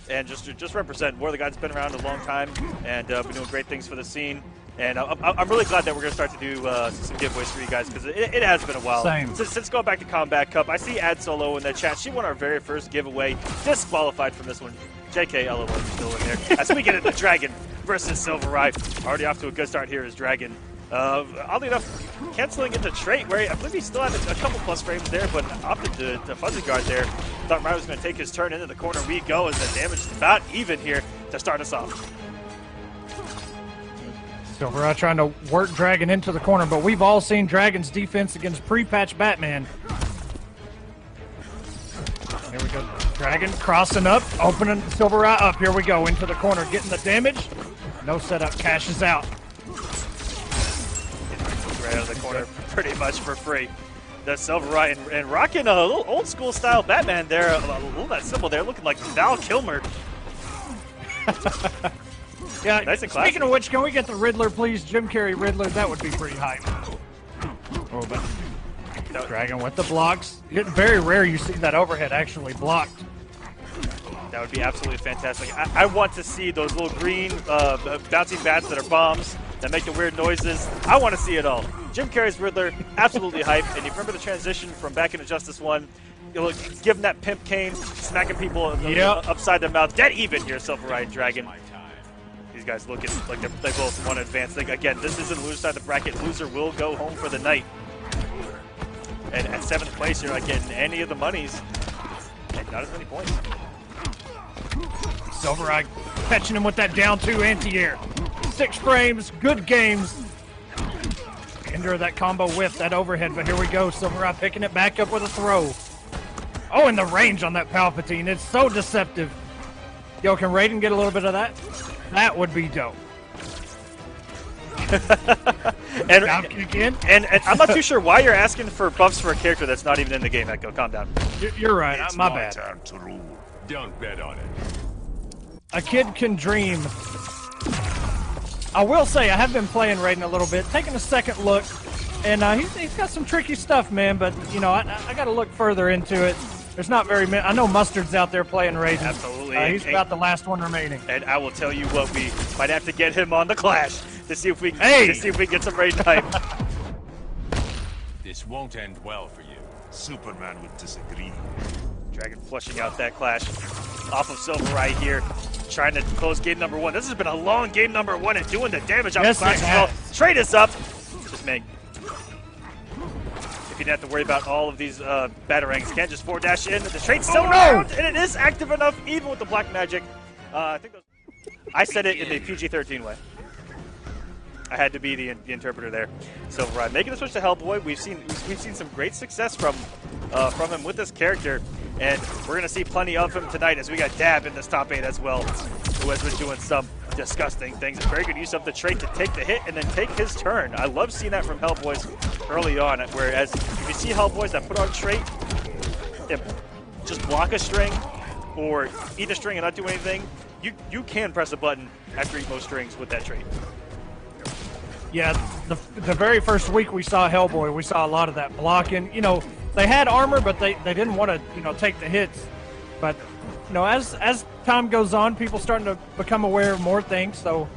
and just represent. One of the guys that's been around a long time and been doing great things for the scene. And I'm really glad that we're going to start to do some giveaways for you guys, because it has been a while. Same. Since going back to Combat Cup, I see Ad Solo in the chat. She won our very first giveaway, disqualified from this one. JK, LOL is still in there. As we get into Dragon versus SylverRye. Already off to a good start here is Dragon. Oddly enough, canceling into trait, where I believe he still had a couple plus frames there, but opted to fuzzy guard there. Thought Ryan was going to take his turn into the corner. We go as the damage is about even here to start us off. SylverRye trying to work Dragon into the corner, but we've all seen Dragon's defense against pre-patch Batman. Here we go. Dragon crossing up, opening SylverRye up. Here we go, into the corner, getting the damage. No setup, cashes out. Right out of the corner pretty much for free. The SylverRye and rocking a little old school style Batman there. A little that symbol there, looking like Val Kilmer. Yeah, nice and speaking of which, can we get the Riddler, please? Jim Carrey Riddler, that would be pretty hype. Oh, but Dragon with the blocks. It's very rare you see that overhead actually blocked. That would be absolutely fantastic. I want to see those little green bouncing bats that are bombs that make the weird noises. I want to see it all. Jim Carrey's Riddler, absolutely hype. And you remember the transition from back into Justice 1? You know, give him that pimp cane, smacking people upside their mouth. Dead even here, SylverRye and Dragon. These guys looking like they both want to advance. Again, this isn't loser side of the bracket. Loser will go home for the night. And at 7th place, you're not getting any of the monies. And not as many points. SylverRye catching him with that down 2 anti-air. 6 frames, good games. Ender that combo whiff, that overhead, but here we go. SylverRye picking it back up with a throw. Oh, and the range on that Palpatine, it's so deceptive. Yo, can Raiden get a little bit of that? That would be dope. and I'm not too sure why you're asking for buffs for a character that's not even in the game, Echo. Calm down. You're right, It's my bad. Time to rule. Don't bet on it. A kid can dream. I will say, I have been playing Raiden a little bit, taking a second look, and he's got some tricky stuff, man, but, you know, I got to look further into it. There's not very many. I know Mustard's out there playing Raiden. Absolutely. He's about the last one remaining. And I will tell you what, we might have to get him on the Clash to see if we can get some Raiden hype. This won't end well for you. Superman would disagree. Dragon flushing out that Clash off of SylverRye here, trying to close game number 1. This has been a long game number 1 and doing the damage on the Clash as well. Trade is up. Just make. If you didn't have to worry about all of these batarangs, can't just 4-dash in. The trade's still around, and it is active enough, even with the black magic. I think I said it in the PG-13 way. I had to be the interpreter there. SylverRye making the switch to Hellboy. We've seen some great success from him with this character, and we're gonna see plenty of him tonight as we got Dab in this top 8 as well, who has been doing some disgusting things. Very good use of the trait to take the hit and then take his turn. I love seeing that from Hellboys early on, whereas if you see Hellboys that put on trait and just block a string or eat a string and not do anything, you can press a button after eat most strings with that trait. Yeah, the very first week we saw Hellboy, we saw a lot of that blocking. You know, they had armor, but they didn't want to, you know, take the hits. But, you know, as time goes on, people starting to become aware of more things, so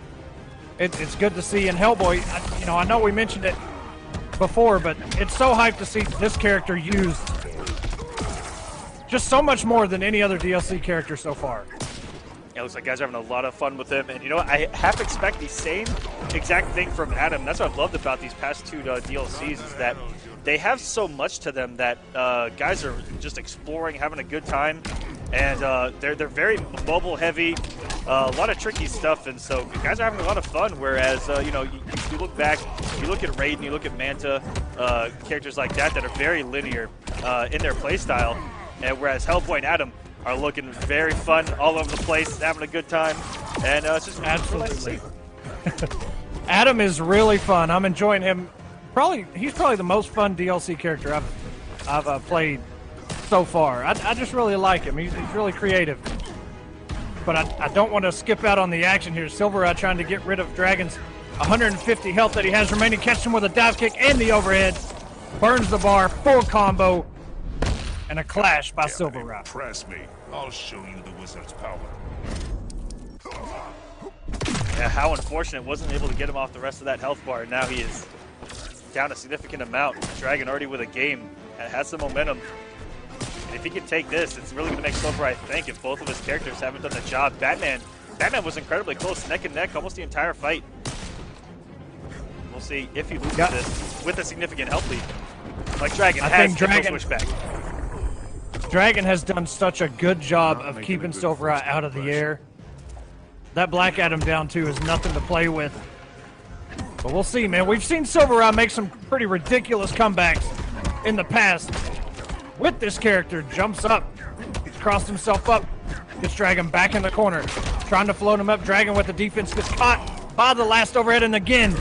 it's good to see. And Hellboy, you know, I know we mentioned it before, but it's so hyped to see this character used just so much more than any other DLC character so far. Yeah, it looks like guys are having a lot of fun with him. And you know what? I half expect the same exact thing from Adam. That's what I've loved about these past 2 DLCs is that they have so much to them that guys are just exploring, having a good time. And they're very mobile heavy, a lot of tricky stuff. And so guys are having a lot of fun. Whereas, you know, you look back, you look at Raiden, you look at Manta, characters like that are very linear in their playstyle. And whereas Hellboy and Adam are looking very fun, all over the place, having a good time, and it's just absolutely. Adam is really fun. I'm enjoying him. He's probably the most fun DLC character I've played so far. I just really like him. He's really creative. But I don't want to skip out on the action here. SylverRye trying to get rid of Dragon's 150 health that he has remaining. Catch him with a dive kick and the overhead. Burns the bar, full combo. And a clash by Damn, SylverRye. Impress me. I'll show you the wizard's power. Yeah, how unfortunate. Wasn't able to get him off the rest of that health bar. Now he is down a significant amount. Dragon already with a game. Has some momentum. And if he can take this, it's really going to make SylverRye think if both of his characters haven't done the job. Batman was incredibly close, neck and neck, almost the entire fight. We'll see if he loses this with a significant health lead. Like Dragon has no switchback. Dragon has done such a good job of keeping SylverRye out of the air. That Black Adam down 2 is nothing to play with. But we'll see, man. We've seen SylverRye make some pretty ridiculous comebacks in the past. With this character, jumps up, he's crossed himself up, gets Dragon back in the corner, trying to float him up. Dragon with the defense gets caught by the last overhead, and again.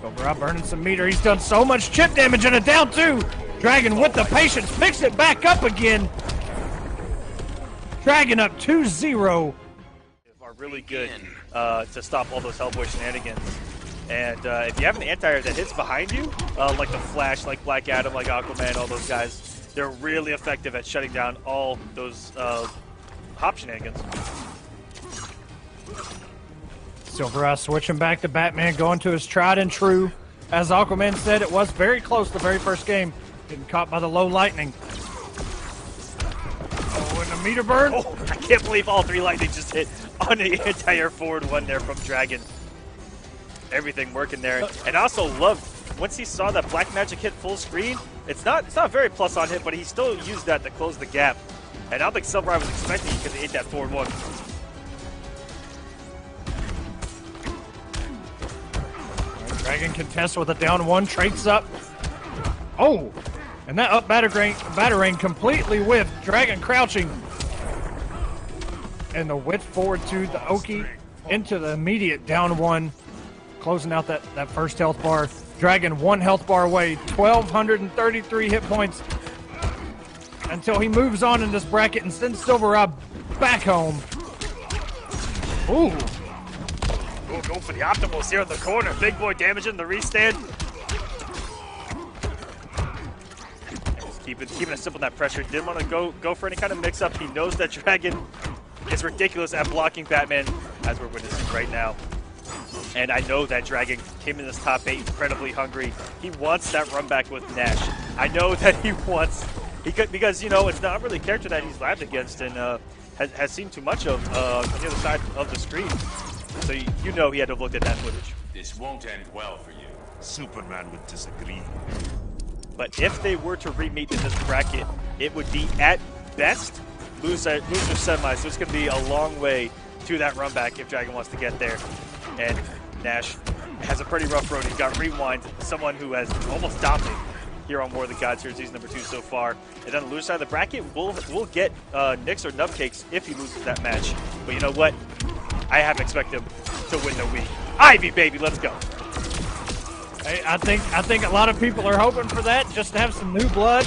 SylverRye burning some meter. He's done so much chip damage and a down 2. Dragon with the patience, picks it back up again. Dragon up 2-0. Are really good to stop all those Hellboy shenanigans. And if you have an anti-air that hits behind you, like the Flash, like Black Adam, like Aquaman, all those guys, they're really effective at shutting down all those hop shenanigans. SylverRye switching back to Batman, going to his tried and true. As Aquaman said, it was very close the very first game. Getting caught by the low lightning. Oh, and a meter burn. Oh, I can't believe all 3 lightning just hit on the anti-air forward one there from Dragon. Everything working there. And I also loved, once he saw that Black Magic hit full screen, it's not very plus on hit, but he still used that to close the gap. And I don't think SylverRye was expecting he could hit that forward one. Dragon contests with a down 1, trades up. Oh, and that up batarang completely whiffed. Dragon crouching. And the whip forward to the Oki into the immediate down 1, closing out that first health bar. Dragon 1 health bar away, 1,233 hit points until he moves on in this bracket and sends SylverRye back home. Ooh. Ooh, going for the optimals here in the corner. Big boy damaging the restand. Just keeping it simple in that pressure. Didn't want to go for any kind of mix-up. He knows that Dragon is ridiculous at blocking Batman, as we're witnessing right now. And I know that Dragon came in this top 8 incredibly hungry. He wants that run back with Nash. I know that he could, because, you know, it's not really a character that he's labbed against and has seen too much of on the other side of the screen. So you know he had to have looked at that footage. This won't end well for you. Superman would disagree. But if they were to re-meet in this bracket, it would be at best loser semis. So it's going to be a long way to that run back if Dragon wants to get there. And Nash has a pretty rough road. He's got Rewind, someone who has almost dominated here on War of the Gods here, season number 2 so far. And on the loser side of the bracket, we'll get Knicks or Nubcakes if he loses that match. But you know what? I have to expect him to win the week. Ivy, baby, let's go. Hey, I think a lot of people are hoping for that, just to have some new blood.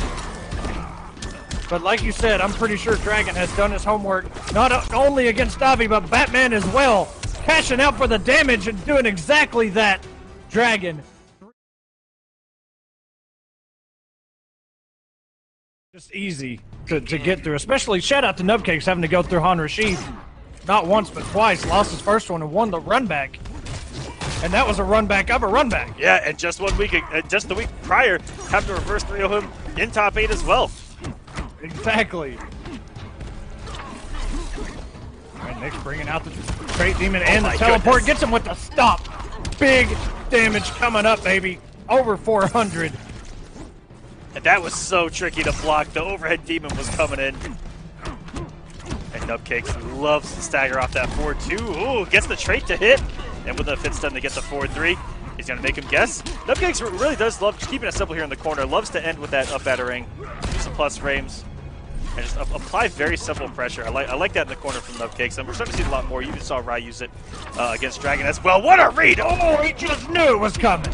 But like you said, I'm pretty sure Dragon has done his homework, not only against Ivy, but Batman as well. Cashing out for the damage and doing exactly that. Dragon. Just easy to get through, especially shout out to Nubcakes having to go through Han Rashid. Not once, but twice. Lost his first one and won the run back. And that was a run back of a run back. Yeah, and just just the week prior, having to reverse 3-0 him in top 8 as well. Exactly. All right, Knicks bringing out the Straight Demon and the teleport. Goodness. Gets him with the stop. Big damage coming up, baby. Over 400. And that was so tricky to block. The overhead demon was coming in. And Nubcakes loves to stagger off that 4-2. Ooh, gets the trait to hit. And with a fit stun to get the 4-3. He's going to make him guess. Nubcakes really does love keeping it simple here in the corner. Loves to end with that up battering. Do some plus frames. And just apply very simple pressure. I like that in the corner from Nubcakes. And we're starting to see it a lot more. You even saw Rye use it against Dragon as well. What a read! Oh, he just knew it was coming.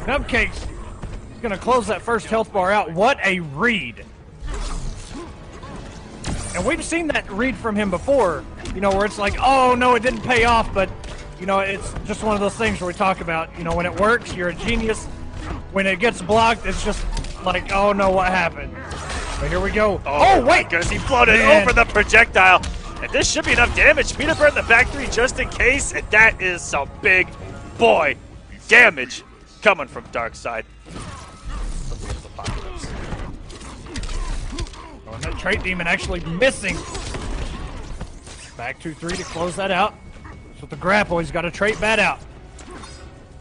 Nubcakes is going to close that first health bar out. What a read. And we've seen that read from him before, you know, where it's like, oh, no, it didn't pay off. But, you know, it's just one of those things where we talk about, you know, when it works, you're a genius. when it gets blocked, it's just like, oh no, what happened? But here we go. Oh, wait! Because he floated over the projectile. And this should be enough damage. Meter burn the back three just in case. And that is some big boy damage coming from Darkseid. Oh, and that trait demon actually missing. Back 2-3 to close that out. So with the grapple, he's got a trait bat out.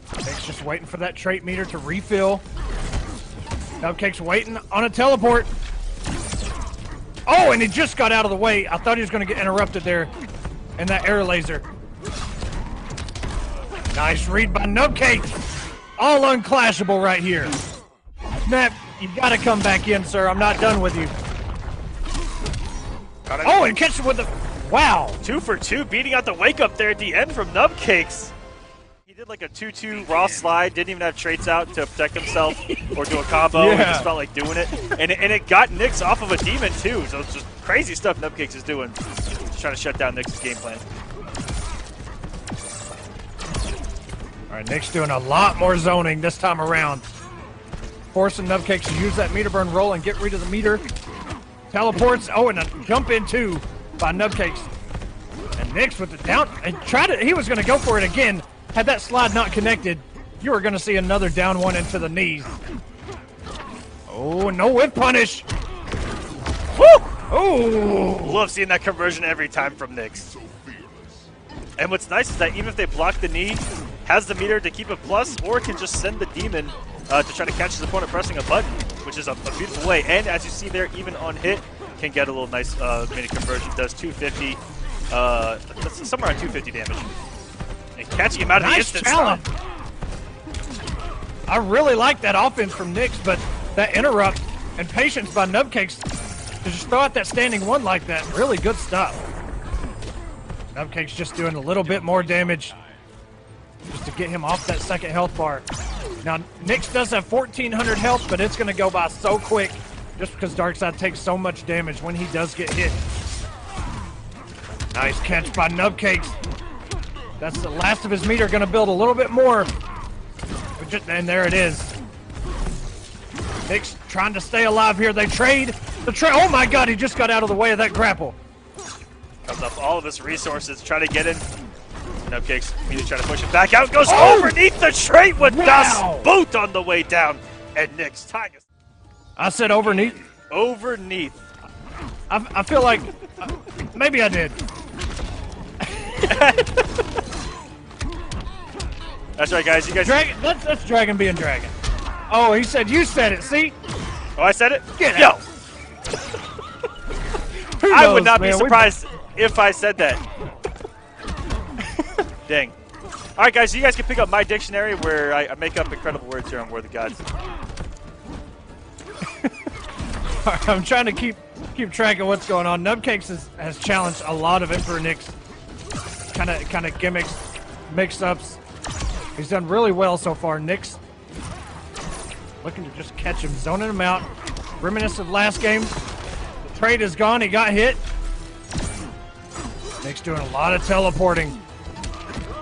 Nubcakes just waiting for that trait meter to refill. Nubcakes waiting on a teleport. Oh, and he just got out of the way. I thought he was going to get interrupted there in that air laser. Nice read by Nubcakes. All unclashable right here. Snap, you got to come back in, sir. I'm not done with you. Oh, and catch him with the... Wow. 2 for 2, beating out the wake up there at the end from Nubcakes. He did like a 2-2 raw slide, didn't even have traits out to protect himself or do a combo. Yeah. He just felt like doing it. And it got Knicks off of a demon too. So it's just crazy stuff Nubcakes is doing. Just trying to shut down Knicks' game plan. All right, Knicks doing a lot more zoning this time around. Forcing Nubcakes to use that meter burn roll and get rid of the meter. Teleports. Oh, and a jump in two by Nubcakes. And Knicks with the down and he was going to go for it again. Had that slide not connected, you were going to see another down one into the knees. Oh, no whip punish. Woo! Oh, Love seeing that conversion every time from Knicks. And what's nice is that even if they block the knee, has the meter to keep it plus, or can just send the demon to try to catch his opponent pressing a button, which is a beautiful way. And as you see there, even on hit, can get a little nice mini conversion. Does 250, somewhere around 250 damage. And catching him out of the instant challenge. stop. I really like that offense from Knicks, but that interrupt and patience by Nubcakes to just throw out that standing one like that, really good stuff. Nubcakes just doing a little bit more damage just to get him off that second health bar. Now, Knicks does have 1,400 health, but it's going to go by so quick just because Darkseid takes so much damage when he does get hit. Nice catch by Nubcakes. That's the last of his meter, going to build a little bit more. And there it is. Knicks trying to stay alive here. They trade. Oh my God, he just got out of the way of that grapple. Comes up all of his resources, try to get in. Nubcakes immediately try to push it back out. Goes underneath the trait with Das boot on the way down. And Knicks tying us. I said overneath. Overneath. I feel like maybe I did. That's right, guys. You guys. Dragon. That's Dragon being Dragon. Oh, he said you said it. See? Oh, I said it. Get Yo. out. Who I knows, would not man? be surprised if I said that. Dang. All right, guys. You guys can pick up my dictionary where I make up incredible words here on War of the Gods. All right, I'm trying to keep track of what's going on. Nubcakes has challenged a lot of Emperor Knicks. Kind of gimmicks, mix-ups. He's done really well so far. Knicks looking to just catch him, zoning him out. Reminiscent of last game. The trade is gone. He got hit. Knicks doing a lot of teleporting.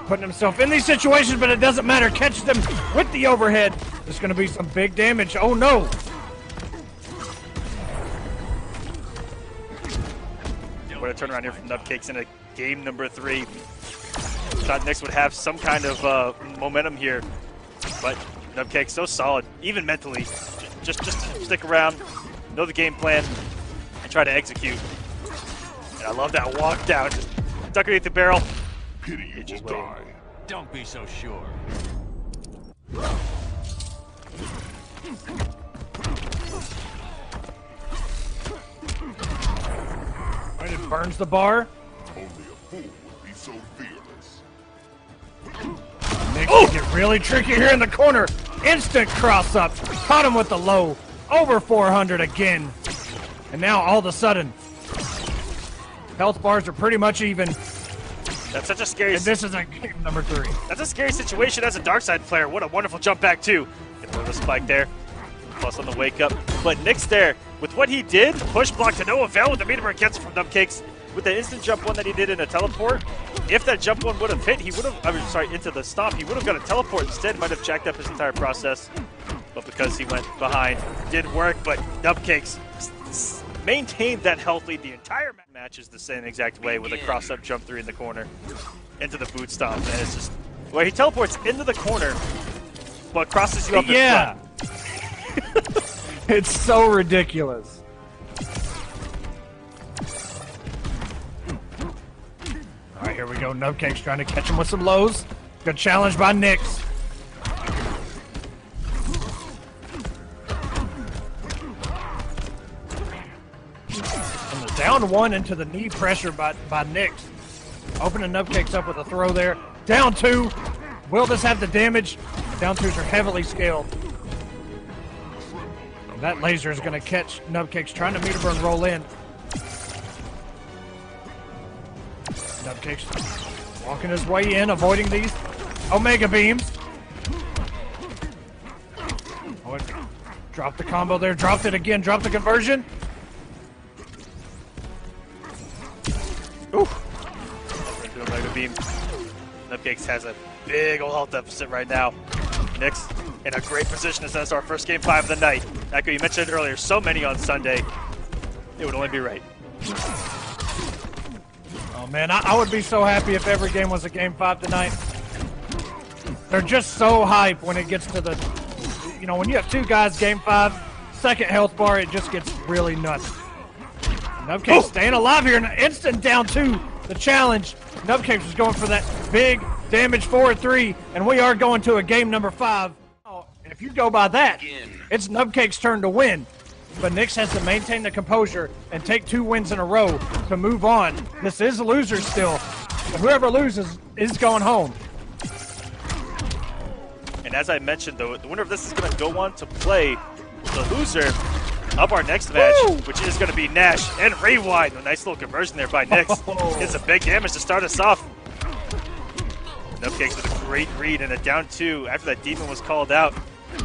Putting himself in these situations, but it doesn't matter. Catches them with the overhead. There's going to be some big damage. Oh, no. What a turnaround here from Nubcakes in a game number 3. Thought Knicks would have some kind of momentum here, but Nubcakes so solid, even mentally. Just stick around, know the game plan, and try to execute. And I love that walk down, just duck underneath the barrel. Pity you will die. Don't be so sure. Right, it burns the bar. Only a fool would be so fearless. Knicks get really tricky here in the corner. Instant cross up. Caught him with the low. Over 400 again. And now all of a sudden, health bars are pretty much even. That's such a scary. And this is a game number 3. That's a scary situation as a Darkseid player. What a wonderful jump back too. Get a little spike there. Plus on the wake up. But Knicks there, with what he did, push block to no avail with the meter burn gets from Nubcakes. With the instant jump one that he did in a teleport, if that jump one would have hit, he would have, into the stop, he would have got a teleport instead, might have jacked up his entire process. but because he went behind, did work, but Nubcakes maintained that health lead the entire match is the same exact way with a cross-up jump 3 in the corner into the boot stomp, and it's just where he teleports into the corner but crosses you up in front. It's so ridiculous. All right, here we go. Nubcakes trying to catch him with some lows. Good challenge by Knicks. From the down 1 into the knee pressure by Knicks. Opening Nubcakes up with a throw there. Down 2. Will this have the damage? Down 2s are heavily scaled. And that laser is going to catch Nubcakes trying to meter burn roll in. Nubcakes walking his way in, avoiding these Omega beams. Oh, dropped the combo there, dropped it again, dropped the conversion. Ooh. Omega beam. Nubcakes has a big old health deficit right now. Knicks in a great position to send us our first game 5 of the night. Echo, you mentioned it earlier, so many on Sunday. It would only be right. Oh man, I would be so happy if every game was a game 5 tonight. They're just so hype when it gets to the, you know, when you have 2 guys game 5, second health bar, it just gets really nuts. Nubcakes staying alive here, and instant down 2. The challenge. Nubcakes is going for that big damage forward 3, and we are going to a game number 5. If you go by that, it's Nubcakes' turn to win. But Knicks has to maintain the composure and take 2 wins in a row to move on. This is losers still. And whoever loses is going home. And as I mentioned, the winner of this is going to go on to play the loser of our next match, which is going to be Nash and Rewind. A nice little conversion there by Knicks. Gets some big damage to start us off. Nubcakes with a great read and a down 2 after that demon was called out.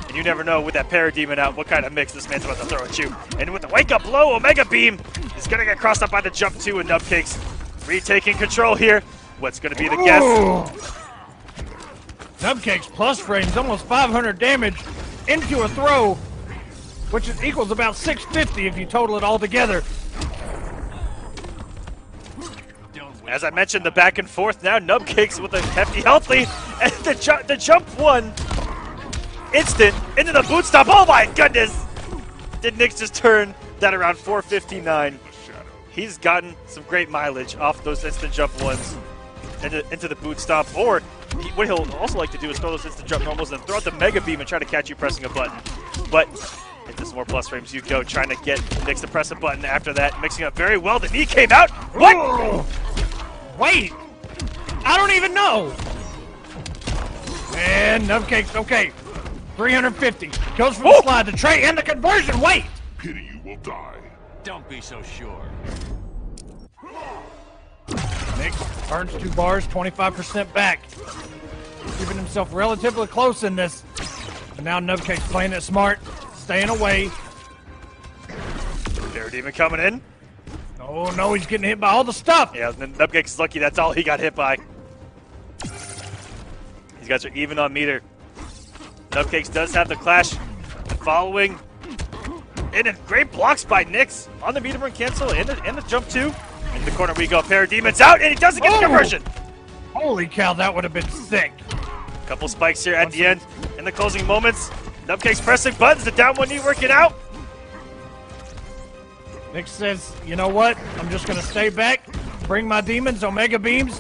And you never know with that Parademon out what kind of mix this man's about to throw at you. And with the wake up blow, Omega Beam is going to get crossed up by the jump 2, and Nubcakes retaking control here. What's going to be the guess? Nubcakes plus frames, almost 500 damage into a throw, which equals about 650 if you total it all together. As I mentioned, the back and forth now. Nubcakes with a hefty health lead, and the jump 1. Instant into the boot stop. Oh my goodness! Did Knicks just turn that around 459? He's gotten some great mileage off those instant jump 1s into the boot stop. Or what he'll also like to do is throw those instant jump normals and throw out the Mega Beam and try to catch you pressing a button. But into some more plus frames you go, trying to get Knicks to press a button after that. Mixing up very well. The knee came out. What? Ooh. Wait! I don't even know! And Nubcakes, okay. 350. Goes for the slide to Trey and the conversion. Wait! Pity you will die. Don't be so sure. Knicks burns 2 bars, 25% back. Keeping himself relatively close in this. But now Nubcakes playing it smart, staying away. Parademon coming in. Oh no, he's getting hit by all the stuff. Yeah, Nubcakes is lucky that's all he got hit by. These guys are even on meter. Nubcakes does have the clash following. And great blocks by Knicks on the meter burn cancel and the jump 2. In the corner we go. Parademon's out, and he doesn't get the conversion. Holy cow, that would have been sick. Couple spikes here at the end in the closing moments. Nubcakes pressing buttons. The down 1 knee working out. Knicks says, you know what? I'm just going to stay back, bring my demons, Omega Beams,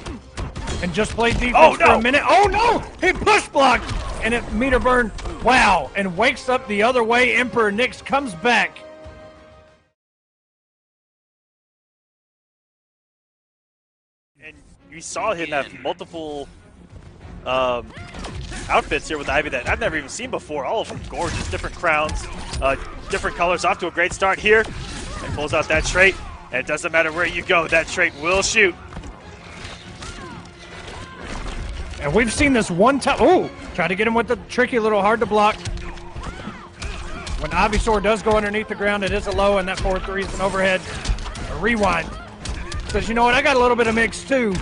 and just play defense for a minute. Oh no! He push blocked, and it meter burn. Wow! And wakes up the other way. Emperor Knicks comes back. And you saw him have multiple outfits here with Ivy that I've never even seen before. All of them gorgeous, different crowns, different colors. Off to a great start here. And pulls out that trait, and it doesn't matter where you go, that trait will shoot. And we've seen this one time. Oh, try to get him with the tricky little hard to block. When Ivysaur does go underneath the ground, it is a low, and that 4-3 is an overhead. A rewind. Says, you know what, I got a little bit of mix too.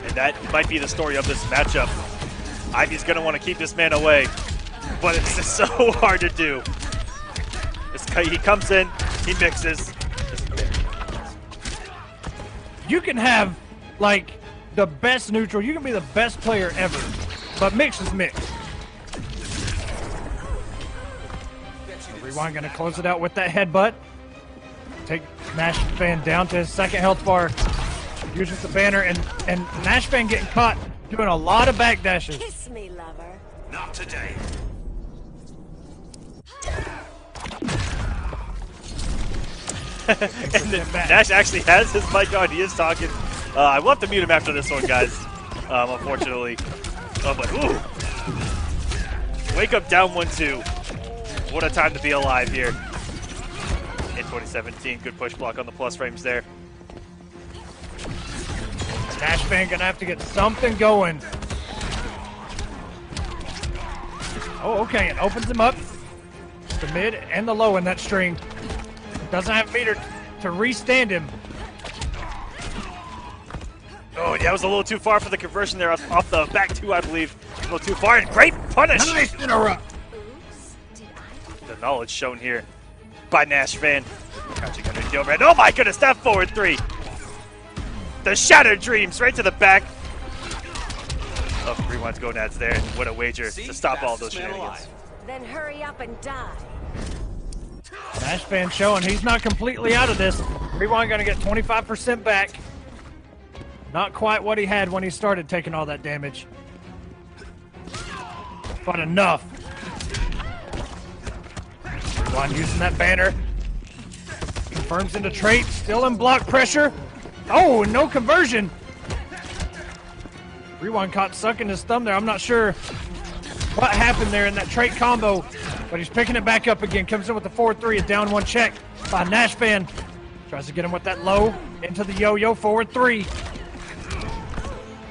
And that might be the story of this matchup. Ivy's going to want to keep this man away. but it's just so hard to do. He comes in, he mixes. You can have, like, the best neutral. You can be the best player ever, but mix is mix. Rewind gonna close it out with that headbutt. Take SoSickNashFan down to his second health bar. Uses the banner, and SoSickNashFan getting caught doing a lot of backdashes. Kiss me, lover. Not today. And then Nash actually has his mic on. He is talking. I will have to mute him after this one, guys. Unfortunately. Oh, but ooh. Wake up down 1-2. What a time to be alive here. In 2017, good push block on the plus frames there. SoSickNashFan gonna have to get something going. Oh, okay, it opens him up. The mid and the low in that string. Doesn't have meter to restand him. Oh, that was a little too far for the conversion there off the back two, I believe. A little too far, and great punish! Nice interrupt. Oops, did I? The knowledge shown here by SoSickNashFan. Crouching under the overhead. Oh my goodness, that forward three! The shattered dreams right to the back. Oh, Rewind's gonads there. What a wager to stop all those shenanigans. Then hurry up and die. SoSickNashFan showing he's not completely out of this. Rewind gonna get 25% back. Not quite what he had when he started taking all that damage. But enough. Rewind using that banner. Confirms into trait, still in block pressure. Oh, no conversion. Rewind caught sucking his thumb there. I'm not sure what happened there in that trait combo, but he's picking it back up again. Comes in with the 4-3, a down one check by SoSickNashFan. Tries to get him with that low into the yo-yo forward three.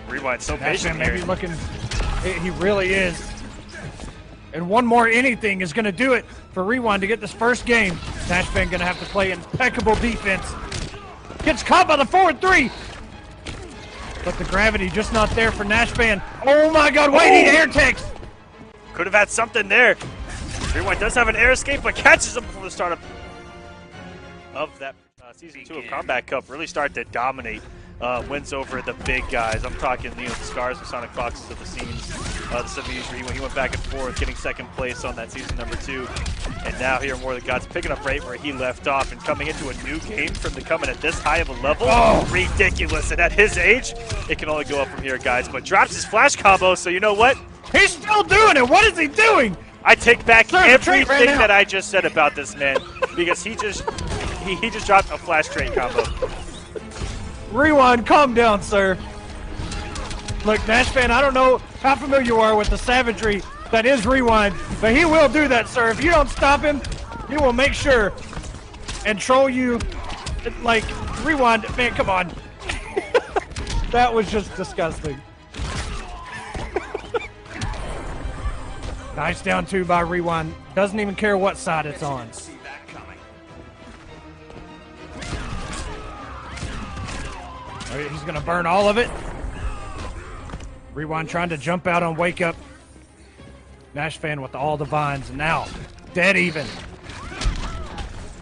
Rewind so patient here. Maybe looking, he really is. And one more anything is going to do it for Rewind to get this first game. SoSickNashFan going to have to play impeccable defense. Gets caught by the forward three. But the gravity just not there for SoSickNashFan. Oh my god, wait, he air takes. Could have had something there. Rewind does have an air escape, but catches him before the start of that Season 2 of Combat Cup. Really started to dominate. Wins over the big guys. I'm talking, the Scars and Sonic Foxes of the scenes. The Semiij, when he went back and forth, getting second place on that season number 2. And now here, More of the Gods picking up right where he left off and coming into a new game from the coming at this high of a level. Oh, ridiculous. And at his age, it can only go up from here, guys. But drops his flash combo, so you know what? He's still doing it. What is he doing? I take back everything that I just said about this man because he just dropped a flash trait combo. Rewind, calm down, sir. Look, SoSickNashFan, I don't know how familiar you are with the savagery that is Rewind, but he will do that, sir. If you don't stop him, he will make sure and troll you. Like, Rewind, man, come on. That was just disgusting. Nice down two by Rewind. Doesn't even care what side it's on. He's going to burn all of it. Rewind trying to jump out on Wake Up. SoSickNashFan with all the vines. And now, dead even.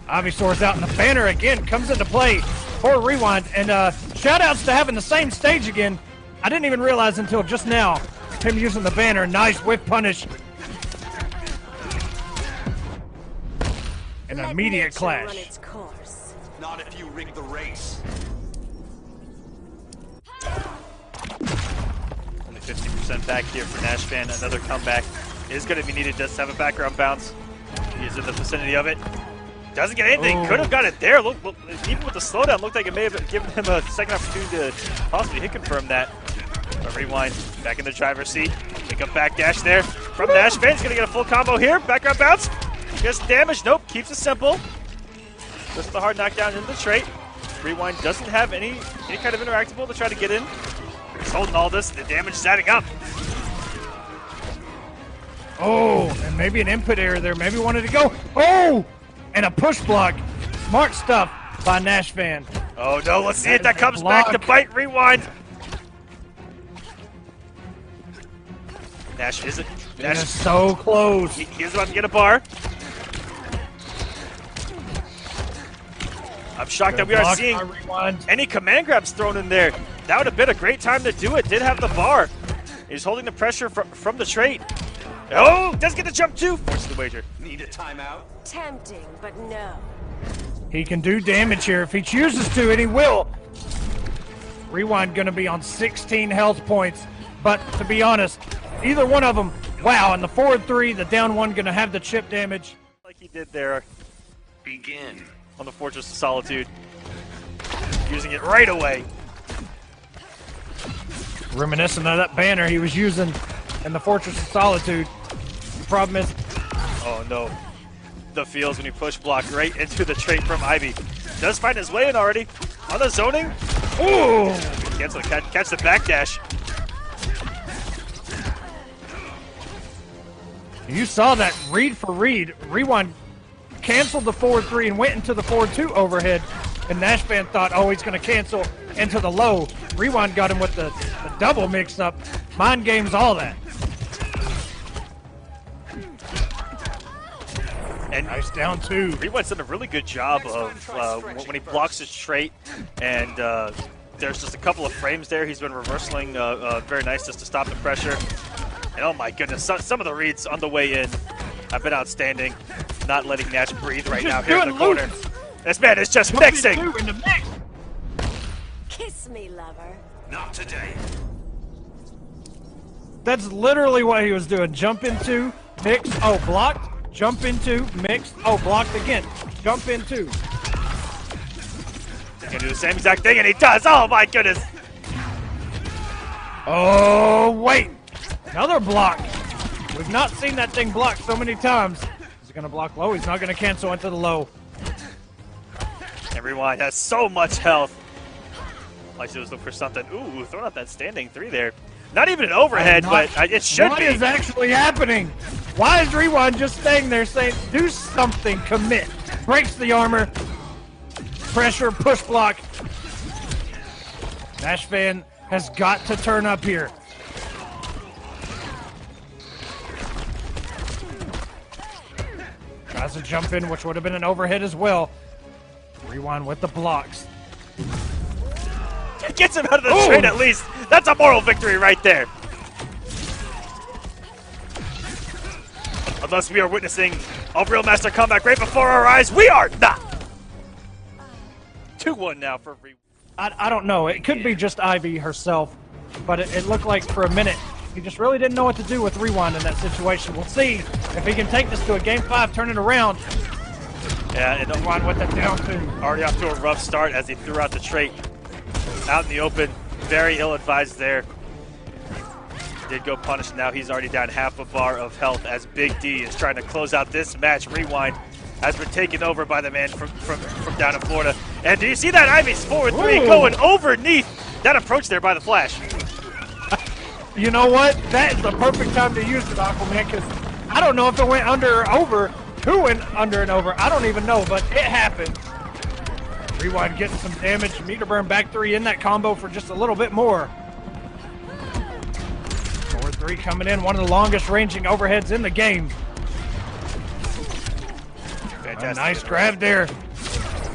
Ivysaur's out in the banner again. Comes into play for Rewind. And shout outs to having the same stage again. I didn't even realize until just now him using the banner. Nice whip punish. An immediate clash. Not if you rig the race. Only 50% back here for SoSickNashFan. Another comeback is going to be needed. Does have a background bounce. He is in the vicinity of it. Doesn't get anything. Could have got it there. Look, even with the slowdown, looked like it may have given him a second opportunity to possibly hit confirm that. But Rewind back in the driver's seat. Pick up backdash there from SoSickNashFan. He's going to get a full combo here. Background bounce. Gets damage. Nope. Keeps it simple. Goes with the hard knockdown into the trait. Rewind doesn't have any kind of interactable to try to get in. He's holding all this. The damage is adding up. Oh, and maybe an input error there. Maybe wanted to go. Oh, and a push block. Smart stuff by SoSickNashFan. Oh no, let's see if that comes back to bite Rewind. Nash isn't That's so close. He's about to get a bar. I'm shocked that we aren't seeing any command grabs thrown in there. That would have been a great time to do it. Did have the bar. He's holding the pressure from the trait. Oh, does get the jump too. Forces the wager. Need a timeout? Tempting, but no. He can do damage here if he chooses to, and he will. Rewind gonna be on 16 health points, but to be honest, either one of them, wow, and the forward 3, the down 1 gonna have the chip damage. Like he did there. Begin. On the Fortress of Solitude. Using it right away. Reminiscent of that banner he was using in the Fortress of Solitude. The problem is... Oh no. The feels when you push block right into the trait from Ivy. Does find his way in already. On the zoning. Ooh! Cancel, catch the backdash. You saw that read for read. Rewind canceled the forward 3 and went into the forward 2 overhead. And NashFan thought, oh, he's going to cancel into the low. Rewind got him with the double mix up. Mind games, all that. And nice down 2. Rewind's done a really good job of when he blocks his trait, and there's just a couple of frames there. He's been reversing very nice just to stop the pressure. And oh my goodness, some of the reads on the way in have been outstanding. Not letting Nash breathe right now here in the corner. This man is just mixing. In the mix. Kiss me, lover. Not today. That's literally what he was doing. Jump into, mix, oh, blocked. Jump into, mix, oh, blocked again. Jump into. He's gonna do the same exact thing, and he does. Oh my goodness. Oh, wait. Another block. We've not seen that thing blocked so many times. He's gonna block low. He's not gonna cancel into the low. And Rewind has so much health. Like she was looking for something. Ooh, throwing out that standing 3 there. Not even an overhead, but it should be. What is actually happening? Why is Rewind just staying there saying, do something, commit? Breaks the armor. Pressure, push block. NashFan has got to turn up here. Tries to jump in, which would have been an overhead as well. Rewind with the blocks. It gets him out of the trade at least. That's a moral victory right there. Unless we are witnessing a real master comeback right before our eyes, we are not. 2-1 now for Rewind. I don't know. It could be just Ivy herself, but it looked like for a minute he just really didn't know what to do with Rewind in that situation. We'll see if he can take this to a Game 5, turn it around. Yeah, and Rewind with the down 2. Already off to a rough start as he threw out the trait out in the open. Very ill-advised there. Did go punished. Now he's already down half a bar of health as Big D is trying to close out this match. Rewind has been taken over by the man from down in Florida. And do you see that Ivy's forward 3 going overneath that approach there by the Flash? You know what? That is the perfect time to use it, Aquaman, because I don't know if it went under or over. Who went under and over? I don't even know, but it happened. Rewind getting some damage. Meter burn back 3 in that combo for just a little bit more. Forward 3 coming in, one of the longest ranging overheads in the game. A nice grab there,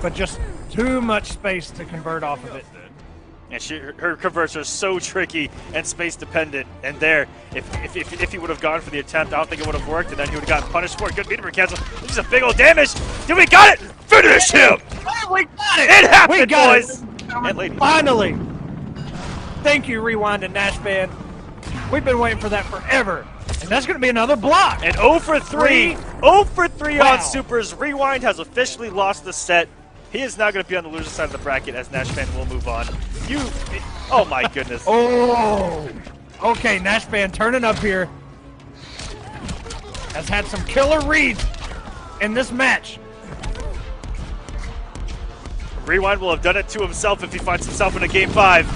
but just too much space to convert off of it. And her converts are so tricky and space dependent. And there, if he would have gone for the attempt, I don't think it would have worked, and then he would have gotten punished for it. Good meter burn cancel. This is a big old damage. Dude, we got it! Finish him! We got it! It happened, we got boys! It. And ladies. Finally! Thank you, Rewind and NashFan. We've been waiting for that forever. And that's going to be another block. And 0 for 3. 0 for 3 Wow. on Supers. Rewind has officially lost the set. He is now going to be on the loser side of the bracket as NashFan will move on. Oh my goodness. Oh! Okay, NashFan turning up here. Has had some killer reads in this match. Rewind will have done it to himself if he finds himself in a Game 5.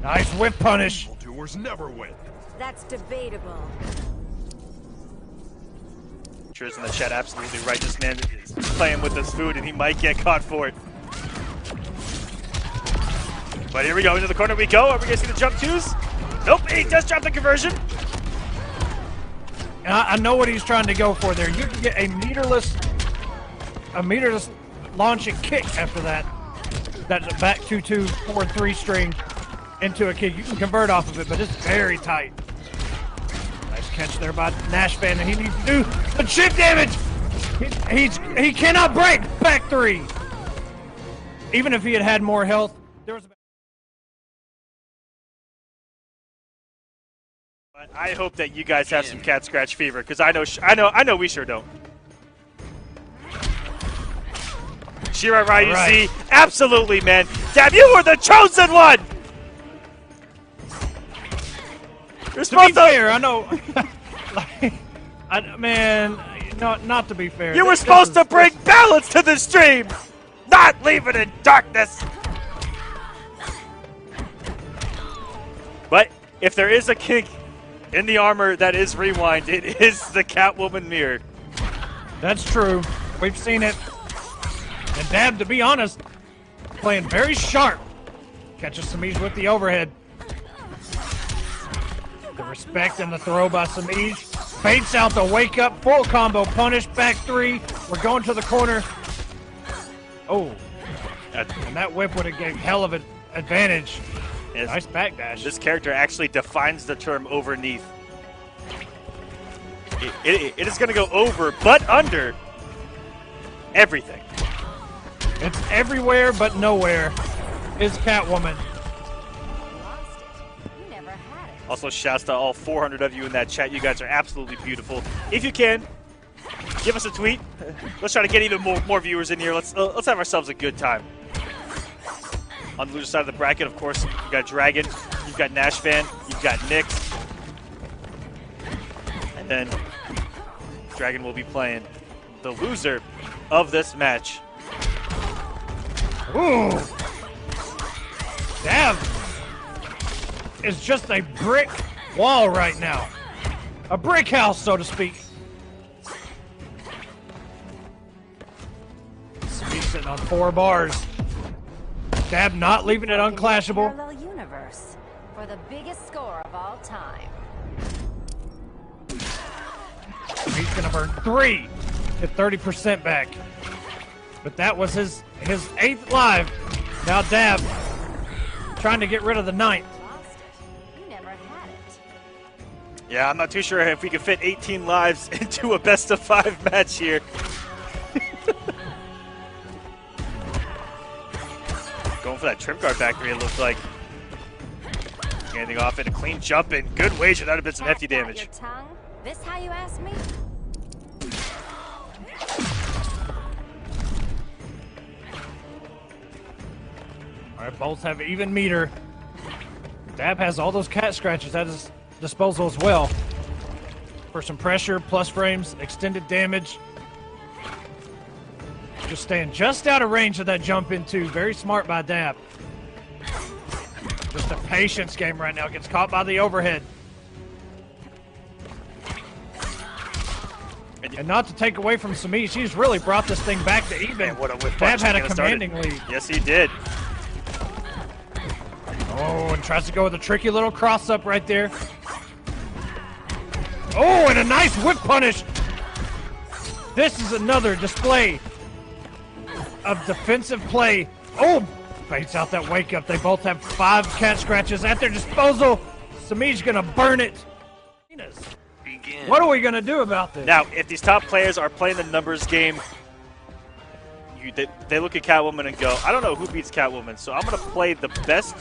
Nice whip punish. Doers never win. That's debatable. In the chat, absolutely right. This man is playing with his food and he might get caught for it. But here we go, into the corner we go. Are we going to see the jump twos? Nope, he does drop the conversion. And I know what he's trying to go for there. You can get a meterless launching kick after that. That back 2-2 4-3 string into a kick. You can convert off of it, but it's very tight. Nice catch there by NashFan, and he needs to do the chip damage. He cannot break back 3. Even if he had had more health, there was. I hope that you guys have some cat scratch fever, because I know we sure don't. SylverRye, you see, absolutely, man. Damn, you were the chosen one. You're supposed to be fair. I know. Man, not to be fair. You were supposed to bring balance to the stream, not leave it in darkness. But if there is a kink in the armor that is rewind, it is the Catwoman mirror. That's true. We've seen it. And Dab, to be honest, playing very sharp. Catches Semiij with the overhead. The respect and the throw by Semiij. Baits out the wake up, full combo punish, back 3. We're going to the corner. Oh, and that whip would have gave hell of an advantage. Nice backdash. This character actually defines the term overneath. It is going to go over, but under everything. It's everywhere but nowhere is Catwoman. Also, shouts to all 400 of you in that chat. You guys are absolutely beautiful. If you can, give us a tweet. Let's try to get even more viewers in here. Let's have ourselves a good time. On the loser side of the bracket, of course, you've got Dragon, you've got NashFan, you've got Knicks. And then Dragon will be playing the loser of this match. Ooh! Dab is just a brick wall right now. A brick house, so to speak. Semiij sitting on 4 bars. Dab not leaving it unclashable. Parallel universe for the biggest score of all time. He's gonna burn 3, get 30% back. But that was his 8th live. Now Dab trying to get rid of the 9th. You never had it. Yeah, I'm not too sure if we can fit 18 lives into a best-of-5 match here. Going for that trip guard back 3, it looks like. Getting off it, a clean jump in. Good wager, that would have been some hefty damage. Your tongue? This how you ask me? All right, both have even meter. Dab has all those cat scratches at his disposal as well. For some pressure, plus frames, extended damage. Just staying just out of range of that jump into. Very smart by Dab. Just a patience game right now. Gets caught by the overhead. And not to take away from Semiij, she's really brought this thing back to even. What a whip Dab punch had a to get us started. commanding lead. Yes, he did. Oh, and tries to go with a tricky little cross-up right there. Oh, and a nice whip punish. This is another display of defensive play. Oh, baits out that wake up. They both have 5 cat scratches at their disposal. Semiij's gonna burn it. What are we gonna do about this? Now, if these top players are playing the numbers game, they look at Catwoman and go, I don't know who beats Catwoman, so I'm gonna play the best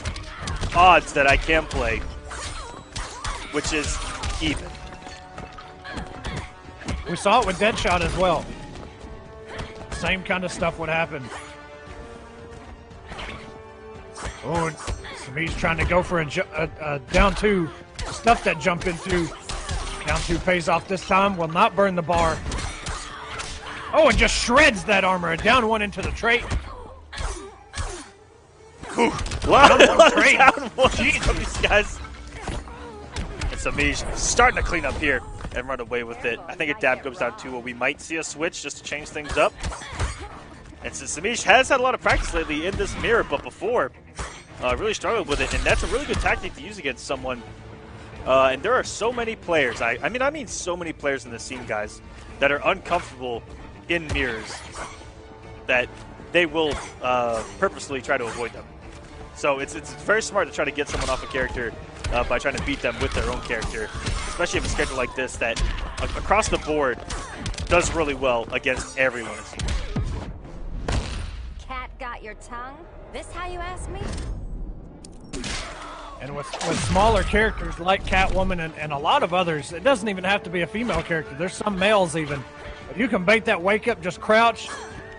odds that I can play, which is even. We saw it with Deadshot as well. Same kind of stuff would happen. Oh, Semiij's trying to go for a down 2. Stuff that jump into. Down 2 pays off this time. Will not burn the bar. Oh, and just shreds that armor. Down 1 into the trait. Ooh, down 1 from these guys. And Semiij starting to clean up here and run away with it. I think if Dab goes down 2, we might see a switch just to change things up. And since Semiij has had a lot of practice lately in this mirror, but before really struggled with it, and that's a really good tactic to use against someone And there are so many players, I mean so many players in the scene, guys, that are uncomfortable in mirrors that they will purposely try to avoid them. So it's very smart to try to get someone off a character by trying to beat them with their own character, especially if it's a character like this that across the board does really well against everyone. Cat got your tongue? This how you ask me? And with smaller characters like Catwoman and a lot of others, it doesn't even have to be a female character. There's some males even. You can bait that wake up, just crouch,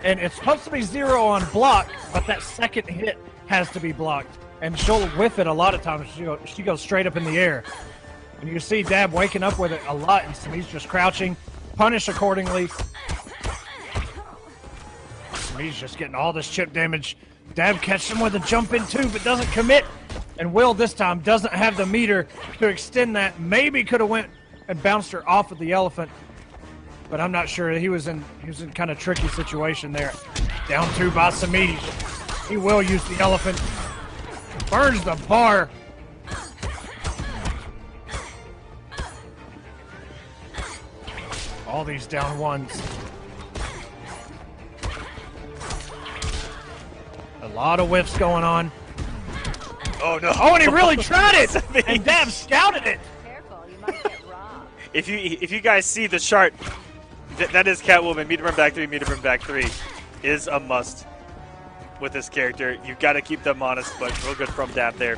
and it's supposed to be 0 on block, but that second hit has to be blocked. And she'll whiff it a lot of times. She goes straight up in the air. And you see Dab waking up with it a lot, and Semiij just crouching, punish accordingly. Semiij just getting all this chip damage. Dab catches him with a jump in too, but doesn't commit. And Will this time doesn't have the meter to extend that. Maybe could have went and bounced her off of the elephant, but I'm not sure. He was in kind of tricky situation there. Down 2 by Semiij. He will use the elephant. Burns the bar. All these down 1s. A lot of whiffs going on. Oh no! Oh, and he really tried it, and Dab scouted it. Careful, you might get robbed. If you guys see the chart, that is Catwoman. Meter run back 3, meter run back 3 is a must with this character. You've got to keep them honest, but real good from Dab there.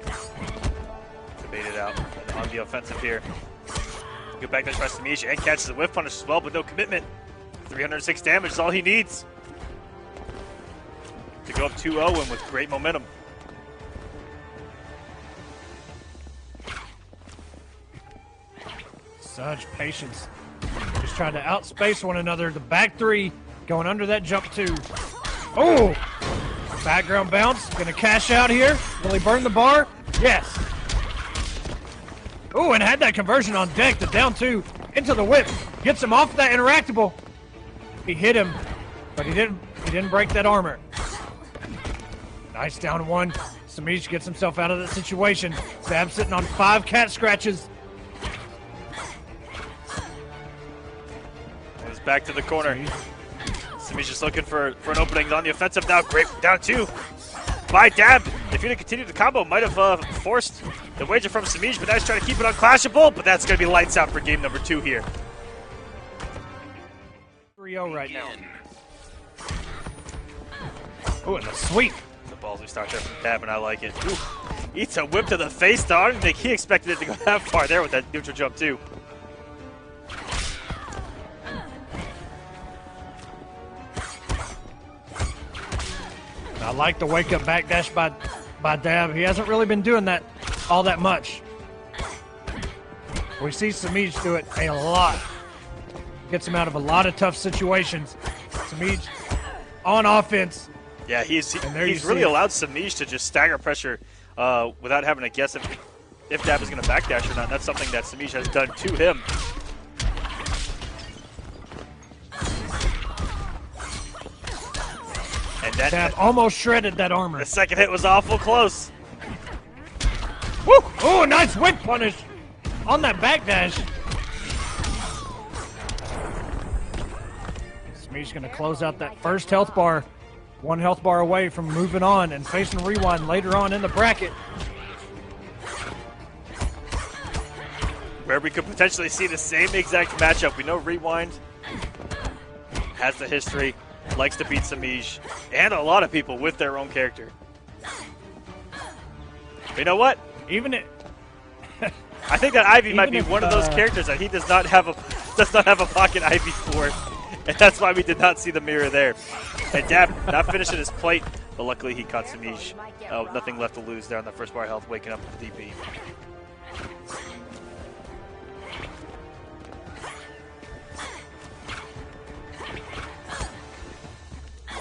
To bait it out on the offensive here. Good back dash by Semiij and catches the whiff punish as well, but no commitment. 306 damage is all he needs to go up 2-0 and with great momentum. Such patience. Just trying to outspace one another. The back 3 going under that jump 2. Oh! Background bounce. Gonna cash out here. Will he burn the bar? Yes. Oh, and had that conversion on deck. The down 2 into the whip. Gets him off that interactable. He hit him, but he didn't break that armor. Nice down 1. Semiij gets himself out of that situation. Dab sitting on 5 cat scratches. Goes back to the corner. Semiij just looking for an opening on the offensive now. Great down 2 by Dab. If you'd continued the combo, might have forced the wager from Semiij, but now he's trying to keep it unclashable. But that's going to be lights out for game number 2 here. 3-0 right now. Oh, and a sweep. The ballsy start there from Dab, and I like it. Ooh, eats a whip to the face, though. I didn't think he expected it to go that far there with that neutral jump, too. I like the wake-up backdash by Dab. He hasn't really been doing that all that much. We see Semiij do it a lot. Gets him out of a lot of tough situations. Semiij on offense. Yeah, he's really allowed Semiij to just stagger pressure without having to guess if Dab is going to backdash or not. That's something that Semiij has done to him. And that Dab almost shredded that armor. The second hit was awful close. Woo! Oh, nice whip punish on that backdash. Semiij's going to close out that first health bar. 1 health bar away from moving on and facing Rewind later on in the bracket. Where we could potentially see the same exact matchup. We know Rewind has the history, likes to beat Semiij, and a lot of people with their own character. But you know what? I think that Ivy might be one of those characters that he does not have a pocket Ivy for, and that's why we did not see the mirror there. And Dab not finishing his plate, but luckily he caught Semiij. Nothing left to lose there on the first bar health, waking up with the DP.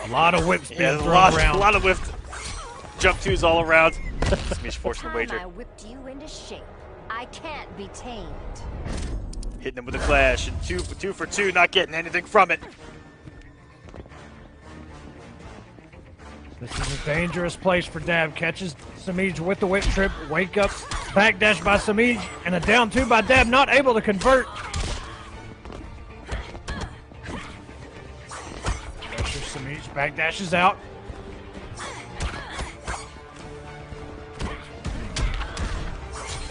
A lot of whips being thrown around. A lot of whipped jump 2s all around. Semiij forcing the wager. I whipped you into shape. I can't be tamed. Hitting him with a clash, and 2 for 2, not getting anything from it. This is a dangerous place for Dab. Catches Semiij with the whip trip. Wake up. Backdash by Semiij. And a down 2 by Dab. Not able to convert. Pressure Semiij. Backdashes out.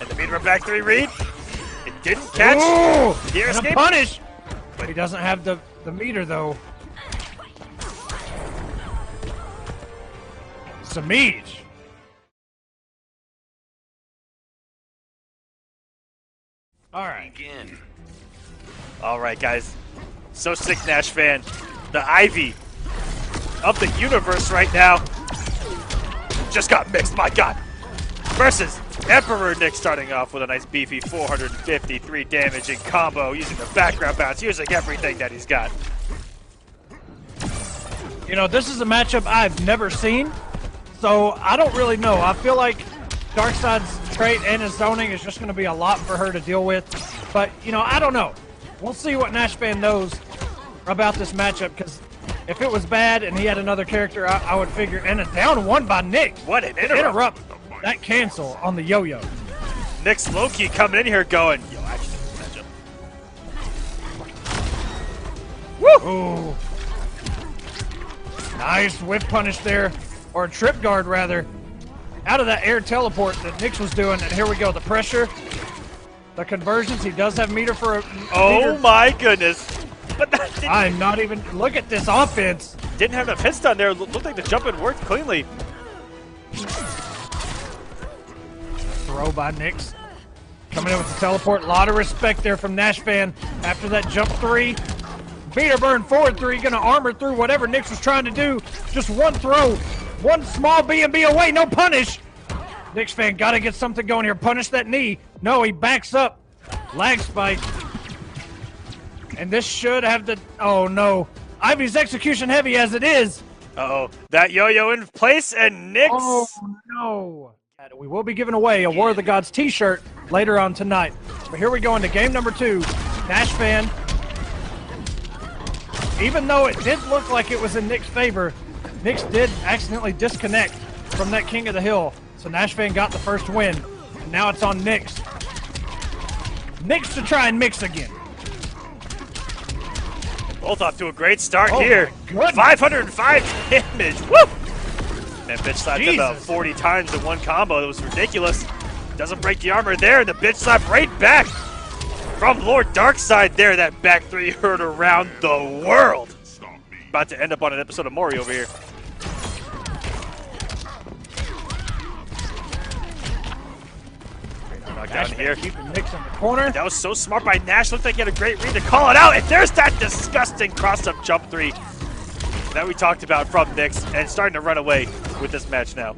And the meter back 3 read. It didn't catch. Ooh, Gear and escape. a punish. But he doesn't have the meter, though. Semiij. All right. Begin. All right, guys. SoSickNashFan, the Ivy of the universe right now, just got mixed. My God. Versus Emperor Nick, starting off with a nice beefy 453 damage in combo, using the background bounce, using everything that he's got. You know, this is a matchup I've never seen, so I don't really know. I feel like Darkseid's trait and his zoning is just going to be a lot for her to deal with. But, you know, I don't know. We'll see what NashFan knows about this matchup, because if it was bad and he had another character, I would figure. And a down 1 by Nick. What an interrupt. That cancel on the yo-yo. Nick's low-key coming in here going, yo, actually, matchup. Woo! Ooh. Nice whip punish there, or trip guard rather, out of that air teleport that Knicks was doing. And here we go, the pressure, the conversions. He does have meter for a Oh my goodness. But that didn't, I'm not even, look at this offense. didn't have enough hits down there. Looked like the jump in worked cleanly. Throw by Knicks. Coming in with the teleport. A lot of respect there from NashFan after that jump 3. Meter burn forward 3. Going to armor through whatever Knicks was trying to do. Just one throw. One small B&B away. No punish. Knicks fan got to get something going here. Punish that knee. No, he backs up. Lag spike. And this should have the... Oh, no. Ivy's execution heavy as it is. Uh-oh. That yo-yo in place, and Knicks... Oh, no. We will be giving away a War of the Gods t-shirt later on tonight. But here we go into game number 2. NashFan, even though it did look like it was in Nick's favor, Knicks did accidentally disconnect from that King of the Hill. So NashFan got the first win. And now it's on Knicks. Knicks to try and mix again. Both off to a great start Oh here. my goodness. 505 damage. Woo! Man, bitch slapped him about Jesus. 40 times in one combo. It was ridiculous. Doesn't break the armor there, and the bitch slap right back from Lord Darkseid there. That back 3 heard around the world. About to end up on an episode of Maury over here. Knockdown here. Keeping Knicks in the corner. That was so smart by Nash. Looked like he had a great read to call it out. And there's that disgusting cross-up jump 3 that we talked about from Knicks, and starting to run away with this match now.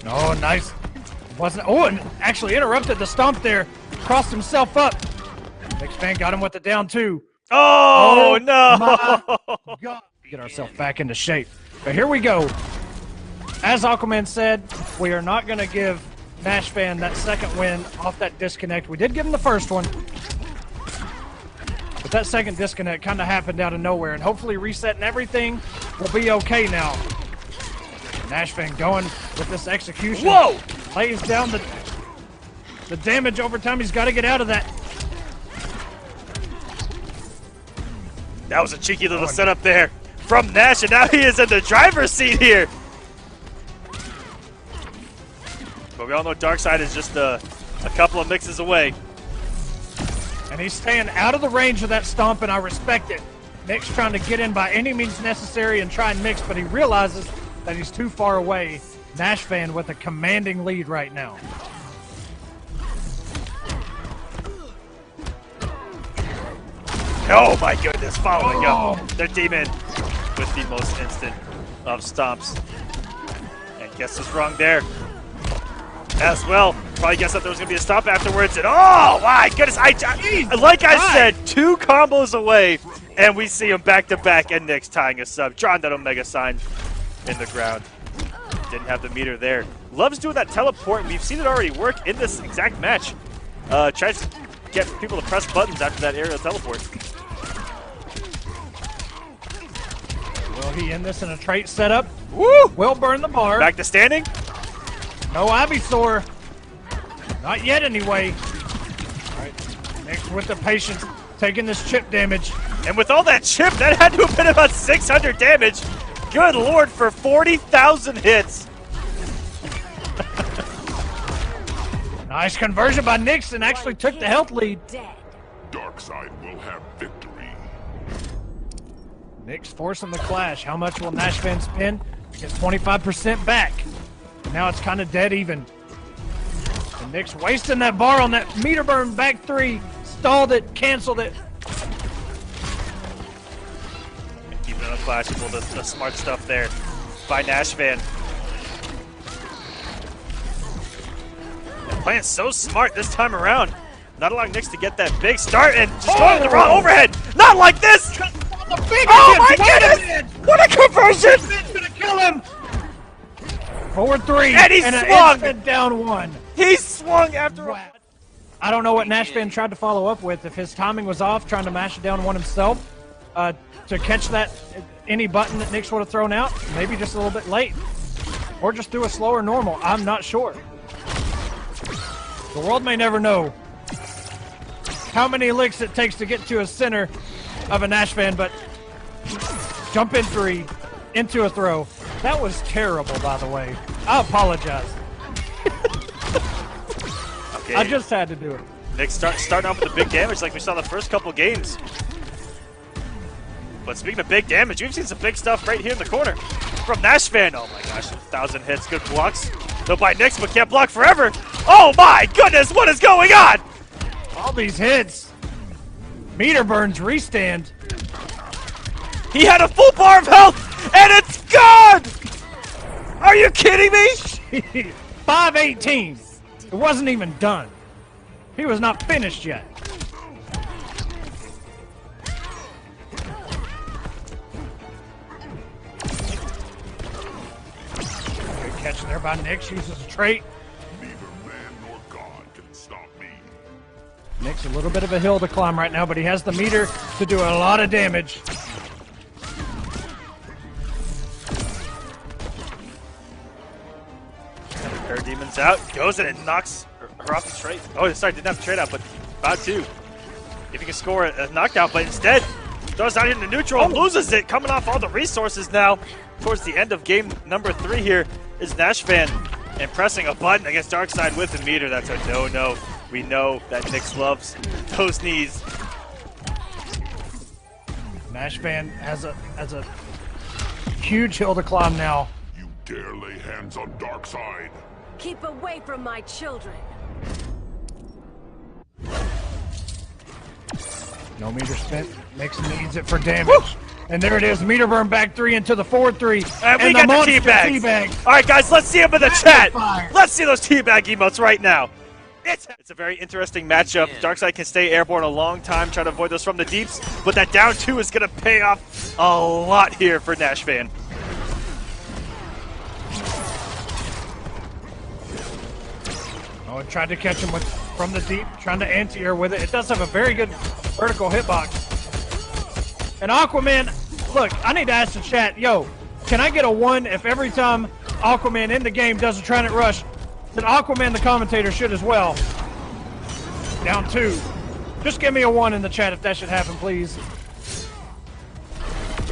Oh, nice. Wasn't. Oh, and actually interrupted the stomp there. Crossed himself up. Knicks fan got him with the down 2. Oh, no! My God. Get ourselves back into shape. But here we go. As Aquaman said, we are not going to give NashFan that second win off that disconnect. We did give him the first one. But that second disconnect kind of happened out of nowhere. And hopefully resetting everything will be okay now. NashFan going with this execution. Whoa! Lays down the damage over time. He's got to get out of that. That was a cheeky little setup there from Nash, and now he is in the driver's seat here. But we all know Darkseid is just a couple of mixes away. And he's staying out of the range of that stomp, and I respect it. Nick's trying to get in by any means necessary and try and mix, but he realizes that he's too far away. NashFan with a commanding lead right now. Oh my goodness, following Oh. up their demon with the most instant of stomps. And guess what's wrong there as well. Probably guessed that there was going to be a stomp afterwards. And oh my goodness, like I said, 2 combos away. And we see him back to back, and Nick's tying us up. Drawing that Omega sign in the ground. Didn't have the meter there. Loves doing that teleport. We've seen it already work in this exact match. Tries to get people to press buttons after that aerial teleport. Will he end this in a trait setup? Woo! Will burn the bar. Back to standing. No Ivysaur. Not yet, anyway. All right. Knicks with the patience, taking this chip damage. And with all that chip, that had to have been about 600 damage. Good lord, for 40,000 hits. Nice conversion by Knicks and actually took the health lead. Dead. Darkseid will have victory. Knicks forcing the clash. How much will NashFan spend? Get 25% back. Now it's kind of dead even. And Knicks wasting that bar on that meter burn back three. Stalled it, canceled it. Keeping it unclashable, the smart stuff there by NashFan. And playing so smart this time around. Not allowing Knicks to get that big start and just going to the wrong overhead. Not like this! Oh my goodness! What a conversion! It's gonna kill him! 4-3. And he swung! An down one. He swung after a... I don't know what NashFan tried to follow up with. If his timing was off, trying to mash it down one himself, to catch that any button that Knicks would have thrown out, maybe just a little bit late. Or just do a slower normal. I'm not sure. The world may never know how many licks it takes to get to a center of a NashFan, but jump in three, into a throw. That was terrible, by the way. I apologize. Okay. I just had to do it. Knicks starting off with the big damage like we saw the first couple games. But speaking of big damage, we've seen some big stuff right here in the corner from NashFan. Oh my gosh, 1,000 hits, good blocks. They'll buy Knicks, but can't block forever. Oh my goodness, what is going on? All these hits. Meter burns, restand. He had a full bar of health, and it's gone! Are you kidding me? 518. It wasn't even done. He was not finished yet. Good catch there by Knicks. Uses a trait. Neither man nor God can stop me. Knicks a little bit of a hill to climb right now, but he has the meter to do a lot of damage. Parademon's out, goes in and knocks her off the trade. Oh, sorry, didn't have the trade out, but about to. If he can score a knockdown, but instead throws out into neutral and loses it, coming off all the resources now. Towards the end of game number 3 here is NashFan, and pressing a button against Darkseid with the meter. That's a no-no. We know that Knicks loves those knees. NashFan has a huge hill to climb now. You dare lay hands on Darkseid? Keep away from my children. No meter spent. Knicks needs it for damage. Woo! And there it is. Meter burn back 3 into the 4-3. And we got the teabags. All right, guys, let's see them in the chat. Let's see those teabag emotes right now. It's a very interesting matchup. Darkseid can stay airborne a long time, try to avoid those from the deeps, but that down 2 is going to pay off a lot here for NashFan. Oh, it tried to catch him from the deep, trying to anti-air with it. It does have a very good vertical hitbox. And Aquaman, look, I need to ask the chat, yo, can I get a 1 if every time Aquaman in the game does a Trident Rush, that Aquaman the commentator should as well? Down 2. Just give me a 1 in the chat if that should happen, please.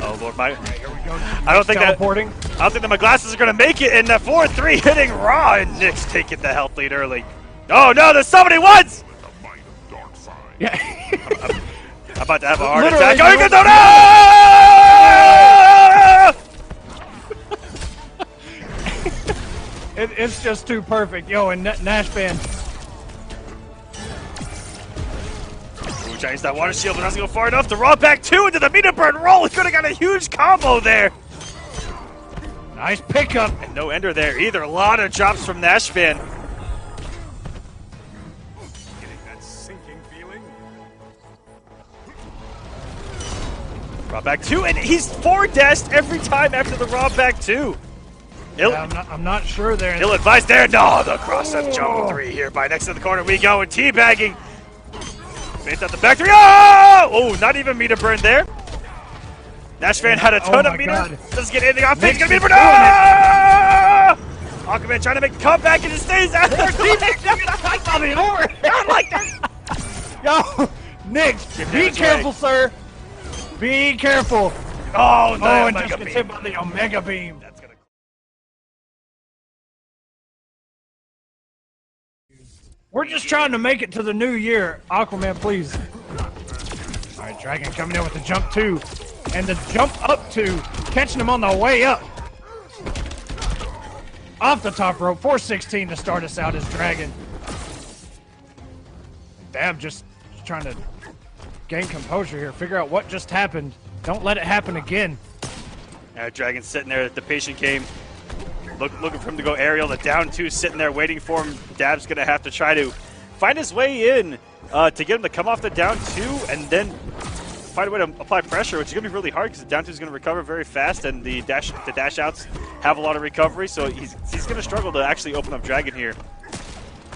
Oh Lord, my! Here we go. I don't think teleporting. I don't think that my glasses are gonna make it. And the 4-3 hitting raw, and Knicks taking the health lead early. Oh no, there's so many ones! With the might of Darkseid. Yeah. I'm about to have a heart Literally, attack. Oh, you can do no! It's just too perfect, yo. And NashFan. Ooh, Chinese that water shield, but doesn't go far enough. The raw back 2 into the meter burn roll. He could have got a huge combo there. Nice pickup. And no ender there either. A lot of drops from NashFan. Getting that sinking feeling? Raw back 2, and he's 4-dashed every time after the raw back 2. Yeah, I'm not sure there. Ill advised there. No, the cross up jump 3 here by next to the corner we go, and teabagging. Faint out the back 3. Oh! Oh, not even meter burn there. NashFan had a ton Oh of my meter. God. Doesn't get anything off. He's Knicks gonna be is for doing it. Aquaman trying to make a comeback and it stays out. I like that. Yo, Knicks, Give be him his careful, way. sir. Be careful. Oh, no, Oh, and Omega just gets Beam. hit by the Omega Beam. That's gonna. We're just trying to make it to the new year. Aquaman, please. All right, Dragon coming in with the jump 2. And the jump up 2, catching him on the way up. Off the top rope, 416 to start us out as Dragon. Dab just trying to gain composure here, figure out what just happened. Don't let it happen again. Dragon's sitting there at the patient game, looking for him to go aerial. The down 2 sitting there waiting for him. Dab's going to have to try to find his way in to get him to come off the down 2 and then find a way to apply pressure, which is going to be really hard because the down 2 is going to recover very fast and the dash outs have a lot of recovery, so he's going to struggle to actually open up Dragon here.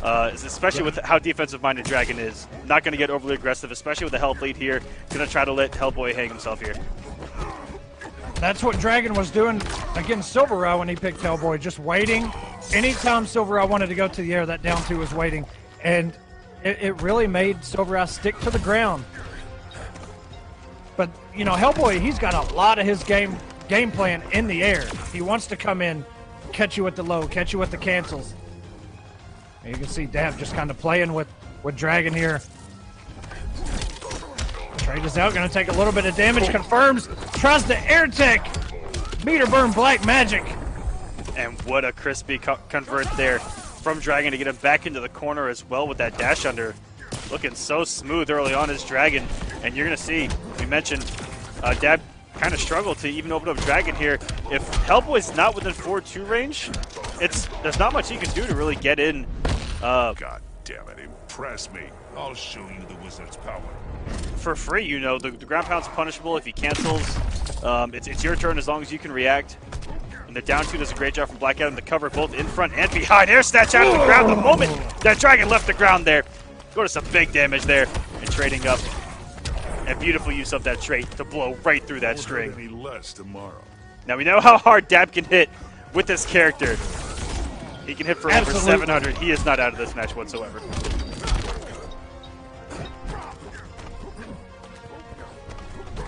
Especially with how defensive-minded Dragon is. Not going to get overly aggressive, especially with the health lead here. Going to try to let Hellboy hang himself here. That's what Dragon was doing against SylverRye when he picked Hellboy, just waiting. Anytime SylverRye wanted to go to the air, that down 2 was waiting. And it really made SylverRye stick to the ground. But, you know, Hellboy, he's got a lot of his game plan in the air. He wants to come in, catch you with the low, catch you with the cancels. And you can see Dab just kind of playing with Dragon here. Trade is out, going to take a little bit of damage, confirms, tries to air tech. Meter burn Black Magic. And what a crispy convert there from Dragon to get him back into the corner as well with that dash under. Looking so smooth early on as Dragon. And you're going to see, we mentioned, Dab kind of struggled to even open up Dragon here. If Hellboy's not within 4-2 range, there's not much he can do to really get in. God damn it, impress me. I'll show you the wizard's power. For free, you know, the ground pound's punishable if he cancels. It's your turn as long as you can react. And the down 2 does a great job from Black Adam to cover both in front and behind. Air snatch out of the ground the moment that Dragon left the ground there. Go to some big damage there and trading up. And beautiful use of that trait to blow right through that string. Any less tomorrow. Now we know how hard Dab can hit with this character. He can hit for over 700. He is not out of this match whatsoever.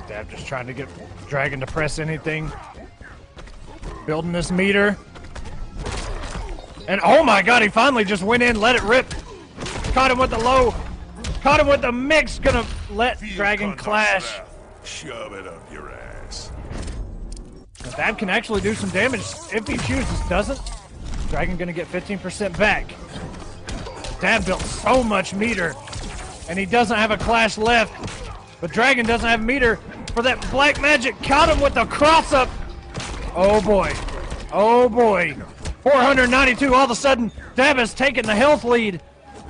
Dab just trying to get Dragon to press anything. Building this meter. And oh my god, he finally just went in, let it rip. Caught him with the low. Caught him with the mix. Gonna let Dragon clash. Shove it up your ass. Dab can actually do some damage if he chooses. Doesn't. Dragon gonna get 15% back. Dab built so much meter. And he doesn't have a clash left. But Dragon doesn't have meter for that Black Magic. Caught him with the cross up. Oh boy. Oh boy. 492. All of a sudden, Dab has taken the health lead.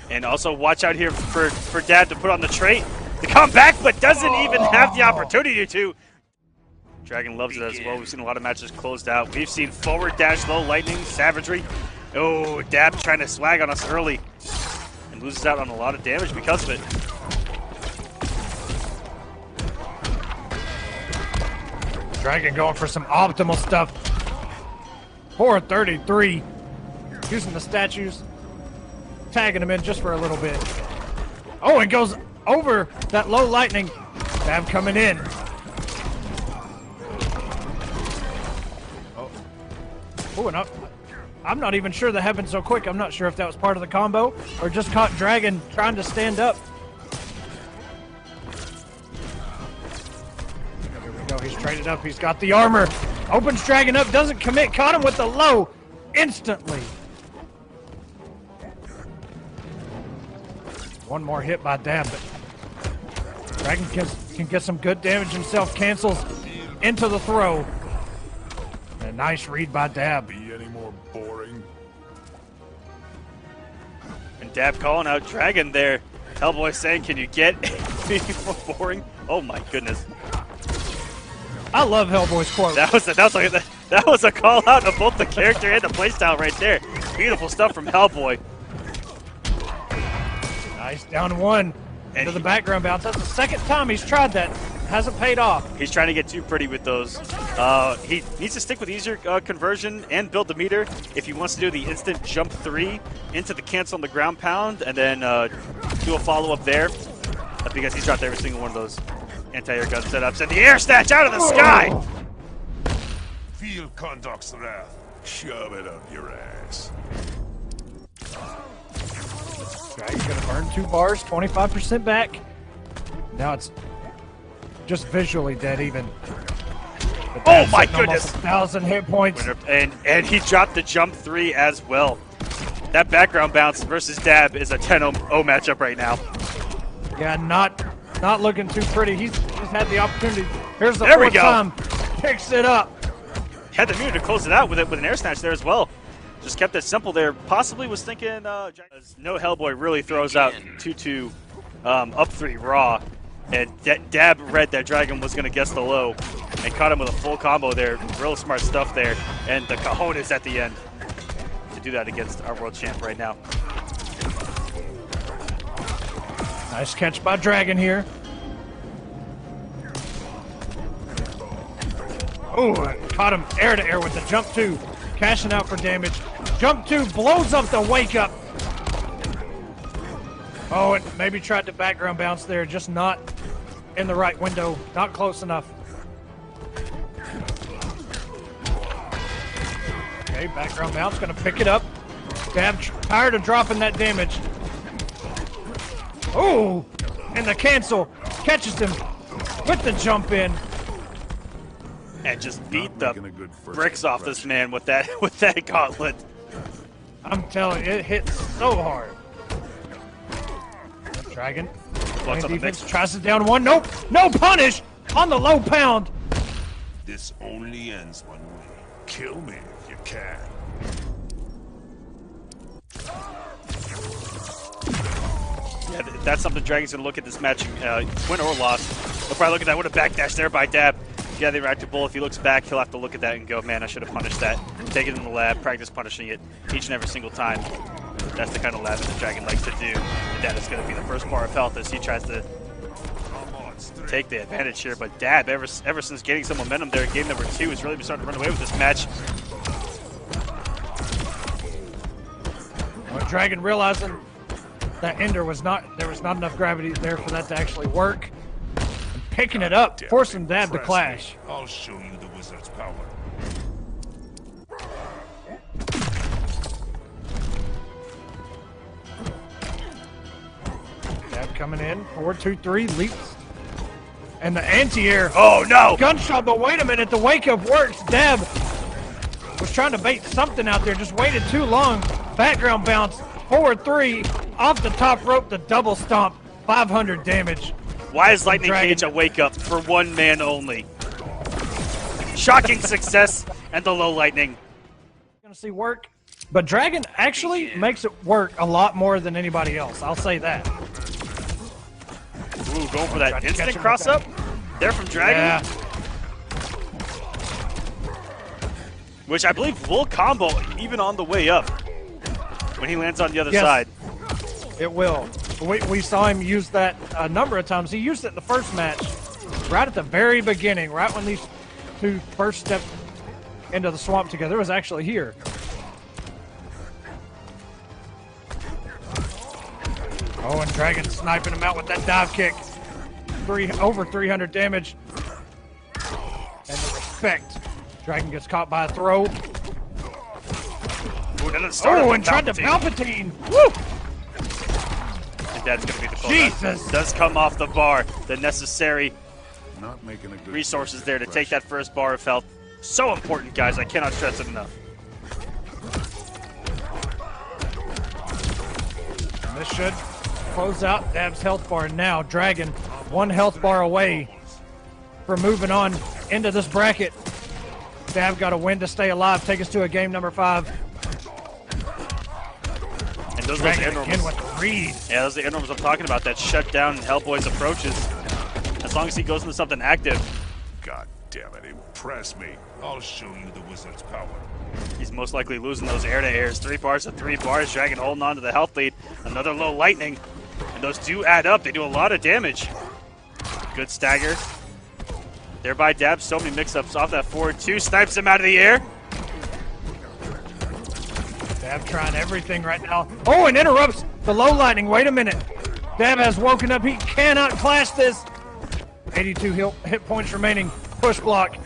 And also watch out here for Dab to put on the trait to come back, but doesn't even have the opportunity to. Dragon loves it as well. We've seen a lot of matches closed out. We've seen forward dash, low lightning, savagery. Oh, Dab trying to swag on us early and loses out on a lot of damage because of it. Dragon going for some optimal stuff. 433. Using the statues. Tagging him in just for a little bit. Oh, it goes over that low lightning. Dab coming in. Oh, and I'm not even sure that happened so quick. I'm not sure if that was part of the combo or just caught Dragon trying to stand up. Here we go. He's traded up. He's got the armor. Opens Dragon up. Doesn't commit. Caught him with the low instantly. One more hit by Dab, but Dragon can get some good damage himself. Cancels into the throw. And a nice read by Dab. Be any more boring? And Dab calling out Dragon there. Hellboy saying, can you get any more boring? Oh my goodness. I love Hellboy's quote. That was a call out of both the character and the playstyle right there. Beautiful stuff from Hellboy. Nice, down one into the background bounce. That's the second time he's tried that. hasn't paid off. He's trying to get too pretty with those. He needs to stick with easier conversion and build the meter if he wants to do the instant jump 3 into the cancel on the ground pound and then do a follow-up there. Because he's dropped every single one of those anti-air gun setups. And the air snatch out of the sky! Feel Conduct's wrath. Shove it up your ass. Dragon's gonna burn 2 bars, 25% back. Now it's just visually dead even. Oh my goodness! 1,000 hit points. And he dropped the jump 3 as well. That background bounce versus Dab is a 10-0 matchup right now. Yeah, not looking too pretty. He's had the opportunity. Here's the there we fourth go. time. Picks it up. Had the meter to close it out with an air snatch there as well. Just kept it simple there. Possibly was thinking no Hellboy really throws out 2-2 up 3 raw. And Dab read that Dragon was going to guess the low and caught him with a full combo there. Real smart stuff there. And the cojones at the end to do that against our world champ right now. Nice catch by Dragon here. Oh, caught him air to air with the jump 2. Cashing out for damage. Jump 2 blows up the wake up. Oh, it maybe tried to background bounce there, just not in the right window, not close enough. Okay, background bounce, gonna pick it up. Dab tired of dropping that damage. Oh, and the cancel catches him with the jump in. And just beat the bricks off this man with that gauntlet. I'm telling you, it hits so hard. Dragon. Defense tries it down 1. Nope. No punish on the low pound. This only ends one way. Kill me if you can. Yeah, that's something Dragon's going to look at this match, win or loss. He'll probably look at that. What a backdash there by Dab. Yeah, the reactable. If he looks back, he'll have to look at that and go, man, I should have punished that. Take it in the lab, practice punishing it each and every single time. That's the kind of lab that the Dragon likes to do. And that is going to be the first bar of health as he tries to take the advantage here. But Dab, ever since getting some momentum there in game number 2, has really been starting to run away with this match. Well, Dragon realizing that Ender was there was not enough gravity there for that to actually work. And picking it up, forcing Dab to clash. I'll show you the wizard's power. Dab coming in, 4-2-3, leaps. And the anti-air. Oh no! Gunshot, but wait a minute, the wake up works. Dab was trying to bait something out there, just waited too long. Background bounce, forward 3, off the top rope, the double stomp, 500 damage. Why is Lightning Cage a wake up for one man only? Shocking success and the low lightning. Gonna see work, but Dragon actually makes it work a lot more than anybody else. I'll say that. Ooh, going for that instant cross up there from Dragon. Yeah. Which I believe will combo even on the way up when he lands on the other side. It will. We saw him use that a number of times. He used it in the first match, right at the very beginning, right when these two first stepped into the swamp together. It was actually here. Oh, and Dragon sniping him out with that dive kick. Over 300 damage. And the respect. Dragon gets caught by a throw. Ooh, and tried to Palpatine. Woo! And that's going to be the close. Jesus! Does come off the bar. The necessary Not making a good resources there to take that first bar of health. So important, guys. I cannot stress it enough. And this should close out Dab's health bar. Now Dragon 1 health bar away from moving on into this bracket. Dab got a win to stay alive, take us to a game number 5. And those Dragon are again with the read. Yeah, those are the intervals I'm talking about that shut down Hellboy's approaches. As long as he goes into something active. God damn it, impress me. I'll show you the wizard's power. He's most likely losing those air-to-airs. 3 bars to 3 bars. Dragon holding on to the health lead. Another low lightning. And those do add up. They do a lot of damage. Good stagger. Thereby Dab, so many mix-ups off that forward two, snipes him out of the air. Dab trying everything right now. Oh, and interrupts the low lightning. Wait a minute. Dab has woken up. He cannot clash this. 82 hit points remaining. Push block.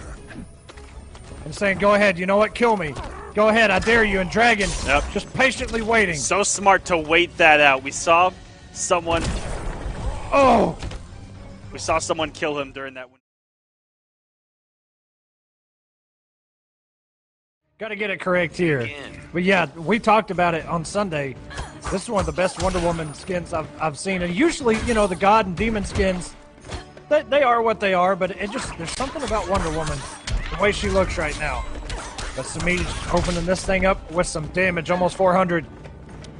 And saying, go ahead, you know what? Kill me. Go ahead, I dare you. And Dragon just patiently waiting. So smart to wait that out. We saw someone... Oh! We saw someone kill him during that one. Got to get it correct here. But yeah, we talked about it on Sunday. This is one of the best Wonder Woman skins I've seen. And usually, you know, the God and Demon skins, they are what they are, but it just, there's something about Wonder Woman, the way she looks right now. But Semiij opening this thing up with some damage, almost 400.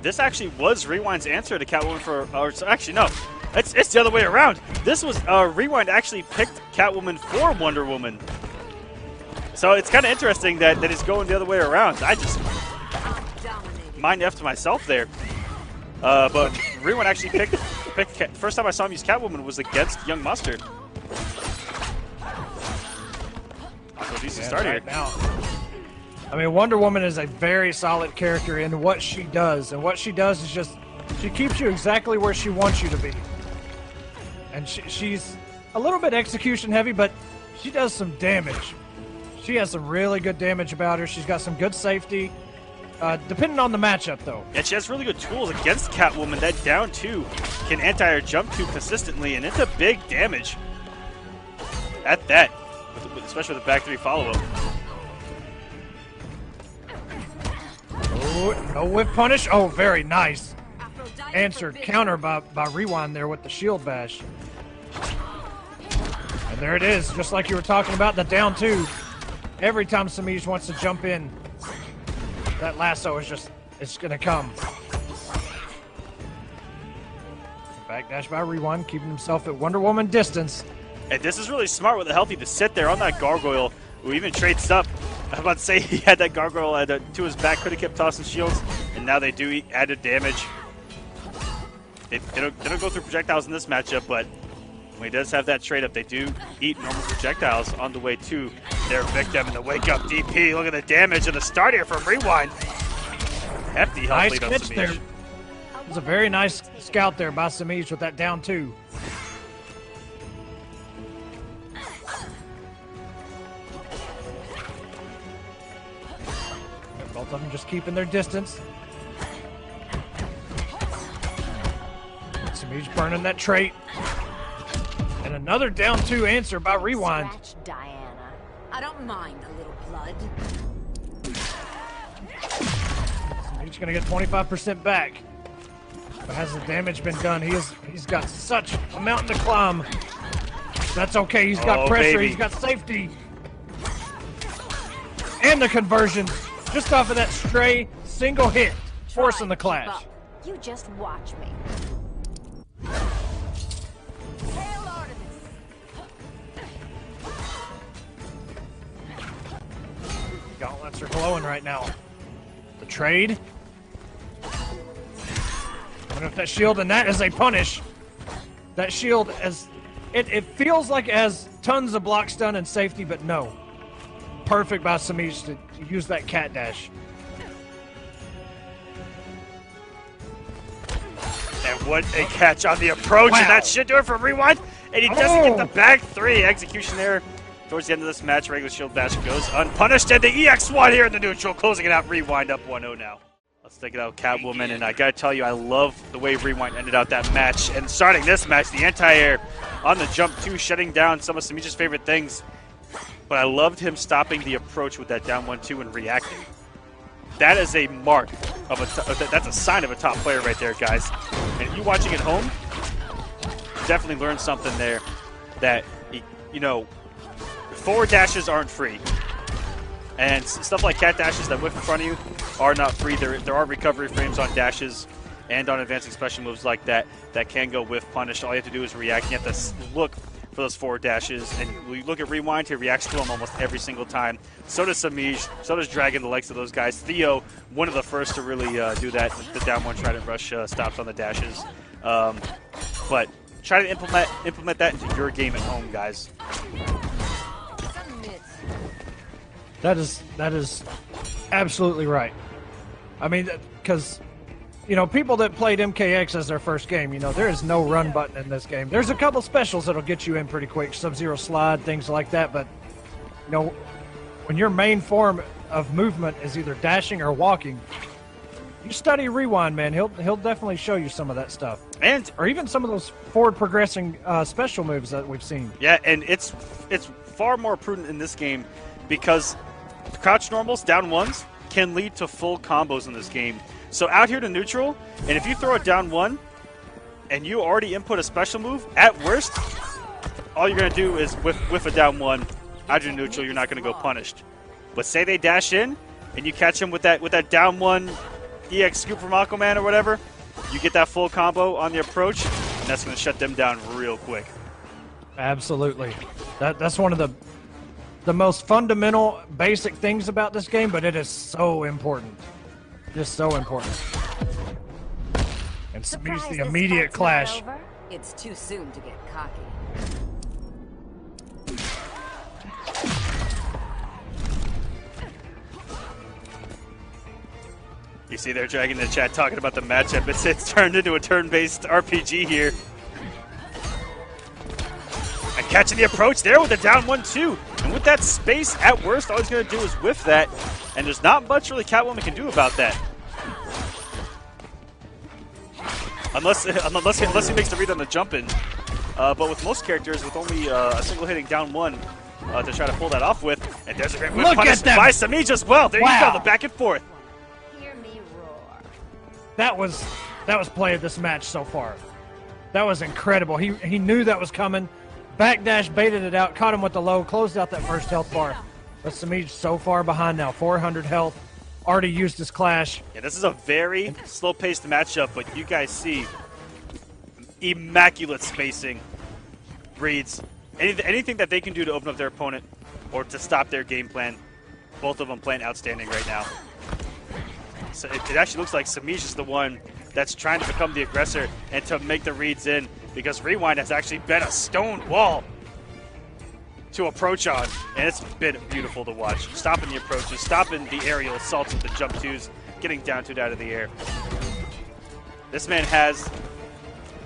This actually was Rewind's answer to Catwoman for, or actually no, it's the other way around. This was, Rewind actually picked Catwoman for Wonder Woman. So it's kind of interesting that it's going the other way around. I just mind F to myself there. But Rewind actually picked first time I saw him use Catwoman was against Young Mustard. So decent start here. Now, I mean, Wonder Woman is a very solid character in what she does. And what she does is just, she keeps you exactly where she wants you to be. And she's a little bit execution heavy, but she does some damage. She has some really good damage about her. She's got some good safety, depending on the matchup, though. And she has really good tools against Catwoman. That down two can anti-her jump two consistently, and it's a big damage at that, especially with the back three follow-up. Oh, no whip punish. Oh, very nice. Answered counter by Rewind there with the shield bash. And there it is, just like you were talking about, the down two. Every time Semiij wants to jump in, that lasso is just, it's going to come. Backdash by Rewind, keeping himself at Wonder Woman distance. And this is really smart with the healthy to sit there on that gargoyle, who even trades up. I was about to say he had that gargoyle to his back, could have kept tossing shields, and now they do added damage. They don't go through projectiles in this matchup, but when he does have that trade up, they do eat normal projectiles on the way to their victim. And the wake up DP, look at the damage of the start here from Rewind. Hefty health lead on Semiij. There. It was a very nice scout there by Semiij with that down two. Both of them just keeping their distance. Semiij burning that trait. And another down two answer by Rewind. Scratch Diana. I don't mind a little blood. He's gonna get 25% back. But has the damage been done? He's got such a mountain to climb. That's okay. He's got pressure. Baby. He's got safety. And the conversion just off of that stray single hit, forcing the clash. You just watch me. Gauntlets are glowing right now. The trade. I wonder if that shield, and that is a punish. That shield, as it feels like it has tons of block stun and safety, but no. Perfect by Semiij to use that cat dash. And what a catch on the approach, and that should do it for Rewind. And he doesn't get the back three. Execution there towards the end of this match. Regular shield bash goes unpunished, and the EX1 here in the neutral, closing it out. Rewind up 1-0 now. Let's take it out Catwoman, and I gotta tell you, I love the way Rewind ended out that match. And starting this match, the anti-air on the jump two, shutting down some of Semiij's favorite things. But I loved him stopping the approach with that down 1-2 and reacting. That is a mark of that's a sign of a top player right there, guys. And you watching at home, definitely learned something there that, you know, forward dashes aren't free. And stuff like cat dashes that whiff in front of you are not free. There are recovery frames on dashes and on advancing special moves like that that can go whiff punish. All you have to do is react. You have to look for those forward dashes, and we look at Rewind, he reacts to them almost every single time. So does Semiij, so does Dragon, the likes of those guys. Theo, one of the first to really do that, the down one trident rush stops on the dashes. But try to implement that into your game at home, guys. That is absolutely right. I mean, because, you know, people that played MKX as their first game, you know, there is no run button in this game. There's a couple specials that'll get you in pretty quick, Sub-Zero slide, things like that, but, you know, when your main form of movement is either dashing or walking, you study Rewind, man. He'll definitely show you some of that stuff, or even some of those forward progressing special moves that we've seen. Yeah, and it's far more prudent in this game because crouch normals, down ones, can lead to full combos in this game. So out here to neutral, and if you throw a down one and you already input a special move, at worst, all you're going to do is whiff a down one. Out your neutral, you're not going to go punished. But say they dash in and you catch him with that down one EX scoop from Aquaman or whatever, you get that full combo on the approach, and that's going to shut them down real quick. Absolutely. That's one of the most fundamental, basic things about this game, but it is so important. Just so important. And Semiij, the immediate clash. It's too soon to get cocky. You see they're dragging the chat talking about the matchup. It's turned into a turn-based RPG here. And catching the approach there with a down 1-2. And with that space, at worst, all he's going to do is whiff that. And there's not much really Catwoman can do about that. Unless he makes the read on the jump-in. But with most characters, with only a single hitting down one to try to pull that off with. And there's a great whip punish by Semiij as well. There you go, the back and forth. That was play of this match so far. That was incredible. He knew that was coming. Backdash, baited it out, caught him with the low, closed out that first health bar. But Semiij so far behind now, 400 health. Already used his clash. Yeah, this is a very slow-paced matchup, but you guys see immaculate spacing. Reads. Anything that they can do to open up their opponent or to stop their game plan, both of them playing outstanding right now. So it actually looks like Semiij is the one that's trying to become the aggressor and to make the reads in, because Rewind has actually been a stone wall to approach on, and it's been beautiful to watch. Stopping the approaches, stopping the aerial assaults with the jump twos, getting down to it out of the air. This man has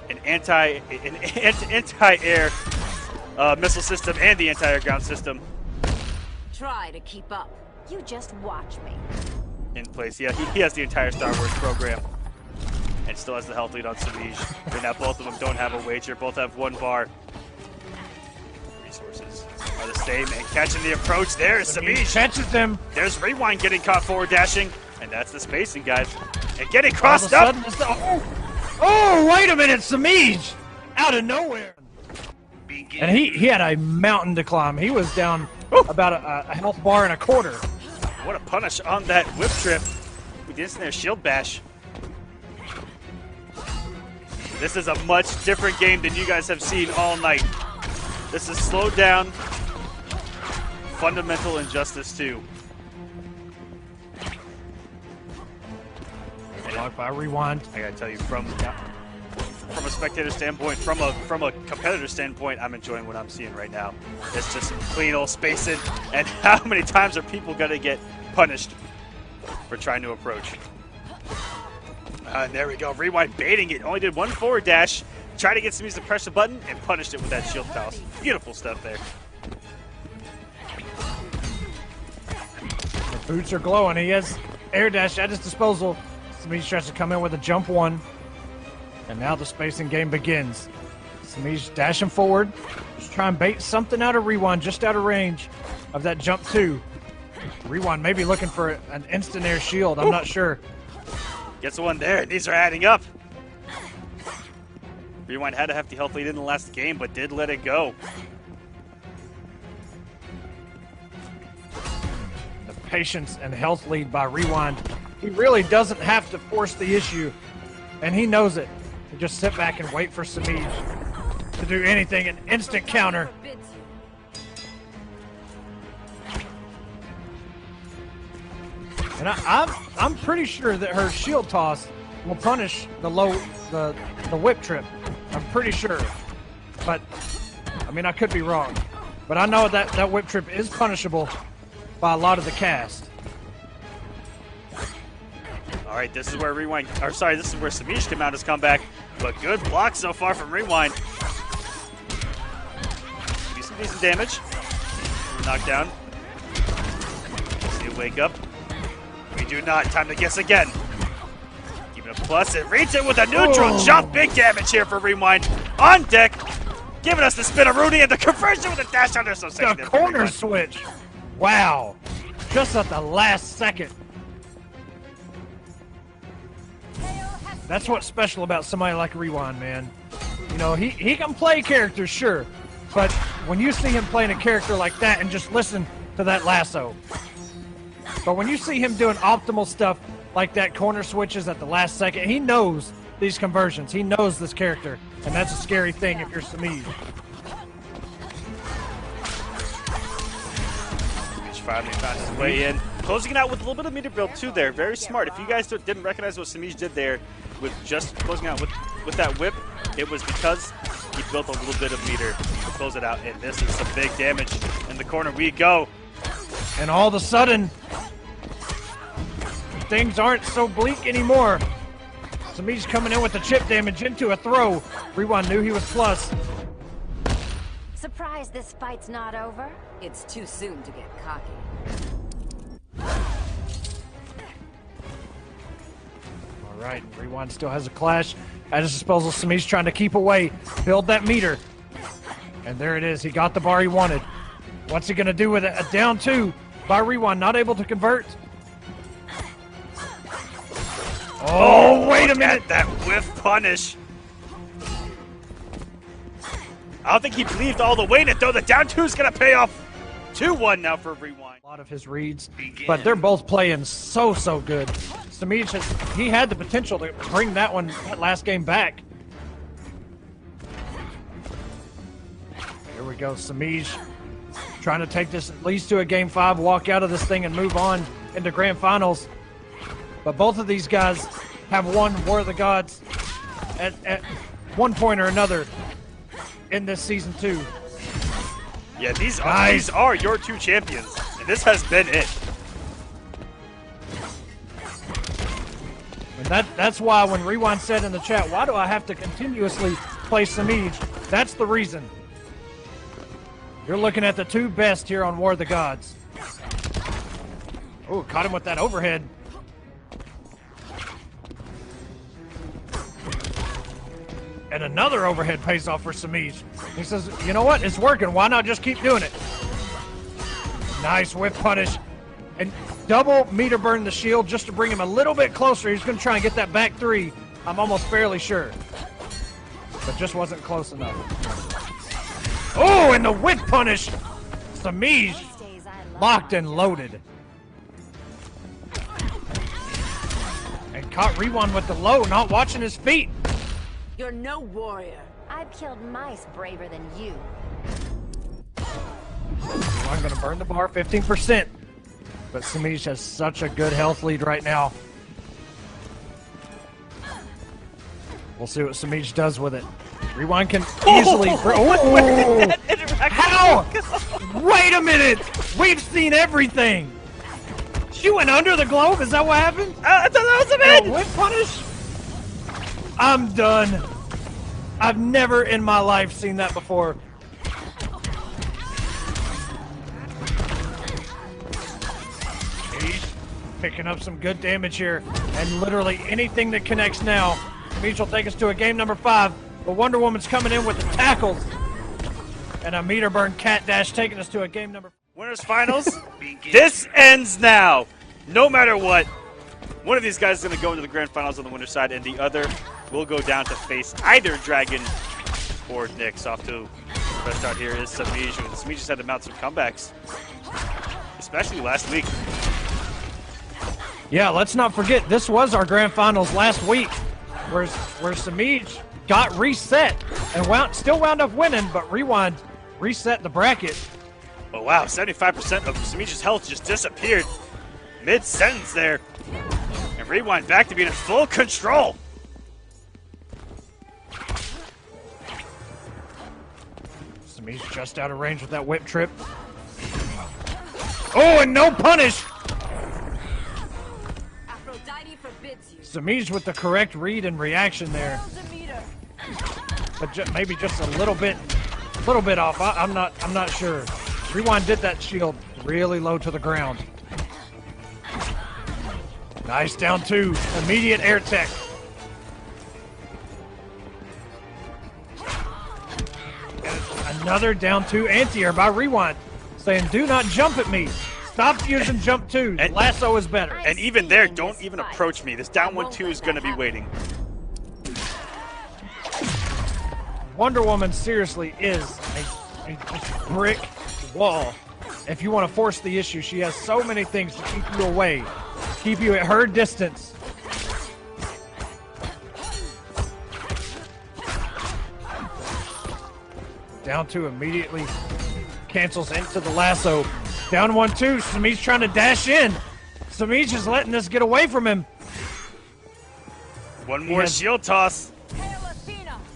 an anti-air missile system and the anti-air ground system. Try to keep up. You just watch me. In place. Yeah, he has the entire Star Wars program and still has the health lead on Semiij. But now both of them don't have a wager. Both have one bar. Resources are the same. And catching the approach there is Semiij. Catches them. There's Rewind getting caught forward dashing. And that's the spacing, guys. And getting crossed up. Oh, wait a minute. Semiij out of nowhere. And he had a mountain to climb. He was down about a health bar and a quarter. What a punish on that whip trip with the instant air shield bash. This is a much different game than you guys have seen all night. This is slowed down. Fundamental Injustice 2. Blocked by Rewind. I gotta tell you, from a spectator standpoint, from a competitor standpoint, I'm enjoying what I'm seeing right now. It's just some clean old spacing, and how many times are people gonna get punished for trying to approach? And there we go, Rewind baiting it. Only did one forward dash, tried to get Semiij to press the button, and punished it with that shield toss. Beautiful stuff there. The boots are glowing. He has air dash at his disposal. Semiij tries to come in with a jump one. And now the spacing game begins. Semiij dashing forward. Just try and bait something out of Rewind, just out of range of that jump two. Rewind maybe looking for an instant air shield. I'm not sure. Gets one there. These are adding up. Rewind had a hefty health lead in the last game, but did let it go. The patience and health lead by Rewind. He really doesn't have to force the issue, and he knows it. He just sit back and wait for Semiij to do anything, an instant counter. And I'm pretty sure that her shield toss will punish the whip trip. I'm pretty sure. But, I mean, I could be wrong. But I know that whip trip is punishable by a lot of the cast. All right, this is where Rewind, or sorry, this is where Semiij came out his comeback, but good block so far from Rewind. Some decent damage. Knockdown. See you wake up. We do not. Time to guess again. Even a plus. It reads it with a neutral jump. Big damage here for Rewind. On deck. Giving us the spin-a-rooney and the conversion with a dash under. So the corner switch. Wow. Just at the last second. That's what's special about somebody like Rewind, man. You know, he can play characters, sure. But when you see him playing a character like that and just listen to that lasso. But when you see him doing optimal stuff like that, corner switches at the last second, he knows these conversions. He knows this character. And that's a scary thing if you're Semiij. Semiij finally found his way in. Closing it out with a little bit of meter build too there. Very smart. If you guys didn't recognize what Semiij did there with just closing out with that whip, it was because he built a little bit of meter to close it out. And this is some big damage. In the corner we go. And all of a sudden, things aren't so bleak anymore. Semiij coming in with the chip damage into a throw. Rewind knew he was plus. Surprised this fight's not over? It's too soon to get cocky. All right, Rewind still has a clash. At his disposal, Semiij trying to keep away, build that meter. And there it is. He got the bar he wanted. What's he going to do with it? A down two by Rewind, not able to convert. Oh, wait a minute. At that whiff punish. I don't think he believed all the way in it, though. The down two is going to pay off. 2-1 now for Rewind. A lot of his reads, but they're both playing so good. Semiij, he had the potential to bring that last game back. Here we go, Semiij trying to take this at least to a game 5, walk out of this thing and move on into grand finals. But both of these guys have won War of the Gods at one point or another in this season 2. Yeah, these are your two champions, and this has been it. And that's why when Rewind said in the chat, why do I have to continuously play Semiij? That's the reason. You're looking at the two best here on War of the Gods. Oh, caught him with that overhead. And another overhead pays off for Semiij. He says, you know what? It's working. Why not just keep doing it? Nice whip punish. And double meter burn the shield just to bring him a little bit closer. He's going to try and get that back 3. I'm almost fairly sure. But just wasn't close enough. Oh, and the whip punish. Semiij locked and loaded. And caught Rewind with the low, not watching his feet. You're no warrior. I've killed mice braver than you. I'm going to burn the bar 15%. But Semiij has such a good health lead right now. We'll see what Semiij does with it. Rewind can easily... How? Wait a minute! We've seen everything! She went under the globe? Is that what happened? I thought that was a mid! Whip punish? I'm done. I've never in my life seen that before. He's picking up some good damage here. And literally anything that connects now. Semiij will take us to a game number 5. But Wonder Woman's coming in with the tackles. And a meter burn cat dash taking us to a game number 4. Winners Finals. This ends now. No matter what. One of these guys is going to go into the grand finals on the winner's side, and the other will go down to face either Dragon or Knicks. Off to the best start here is Semiij. Semiij just had to mount some comebacks, especially last week. Yeah, let's not forget, this was our grand finals last week, where Semiij got reset and still wound up winning, but Rewind reset the bracket. Oh wow, 75% of Semiij's health just disappeared mid-sentence there. And Rewind back to being in full control. Semiij just out of range with that whip trip. Oh, and no punish. Aphrodite forbids you. Semiij with the correct read and reaction there, but maybe just a little bit off. I'm not sure. Rewind did that shield really low to the ground. Nice down two. Immediate air tech. And another down two anti-air by Rewind, saying, do not jump at me. Stop using jump twos. And Lasso is better. And even there, don't even approach me. This down 1-2 is going to be waiting. Wonder Woman seriously is a brick wall. If you want to force the issue, she has so many things to keep you away, keep you at her distance. Down two immediately cancels into the lasso. Down 1-2. Semiij trying to dash in. Semiij is letting this get away from him. One more shield toss.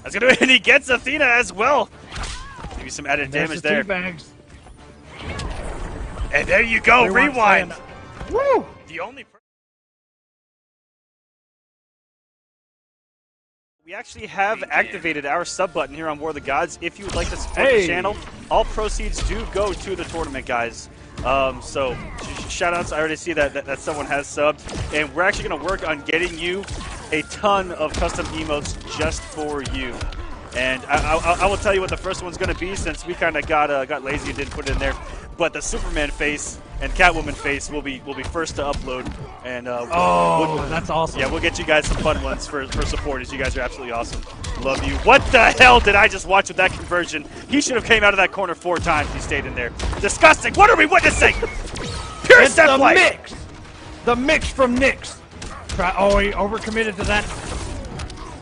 That's gonna and he gets Athena as well. Maybe some added damage there. Bags. And there you go, Rewind. Woo! The only we actually have activated our sub button here on War of the Gods. If you would like to support the channel, all proceeds do go to the tournament, guys. So shout outs. I already see that someone has subbed, and we're actually going to work on getting you a ton of custom emotes just for you. And I will tell you what the first one's going to be, since we kind of got lazy and didn't put it in there. But the Superman face and Catwoman face will be first to upload. And that's awesome. Yeah, we'll get you guys some fun ones for supporters. You guys are absolutely awesome. Love you. What the hell did I just watch with that conversion? He should have came out of that corner 4 times. He stayed in there. Disgusting. What are we witnessing? Pure It's step the play. mix. The mix from Knicks. Oh, he overcommitted to that.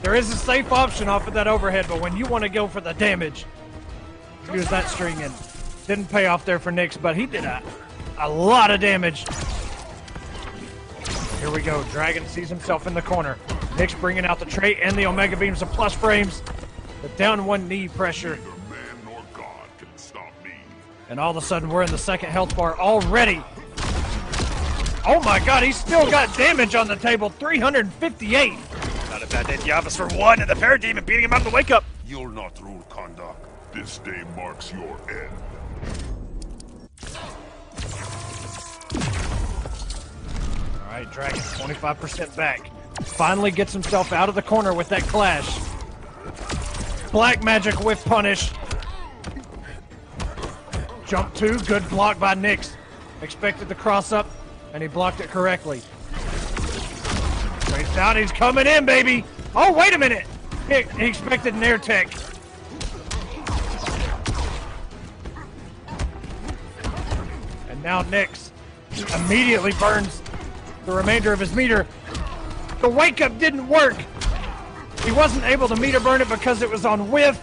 There is a safe option off of that overhead, but when you want to go for the damage, use that string in. Didn't pay off there for Knicks, but he did a lot of damage. Here we go. Dragon sees himself in the corner. Knicks bringing out the trait and the Omega Beams of plus frames. The down one knee pressure. Neither man nor God can stop me. And all of a sudden, we're in the second health bar already. Oh my God, he's still got damage on the table. 358. Not a bad day at the office for one, and the Parademon beating him out of the wake up. You'll not rule Kondak. This day marks your end. All right, Dragon, 25% back. Finally gets himself out of the corner with that clash. Black Magic with punish. Jump 2, good block by Knicks. Expected the cross up, and he blocked it correctly. Straight down, he's coming in, baby. Oh, wait a minute. He expected an air tech. And now Knicks immediately burns the remainder of his meter. The wake up didn't work. He wasn't able to meter burn it because it was on whiff.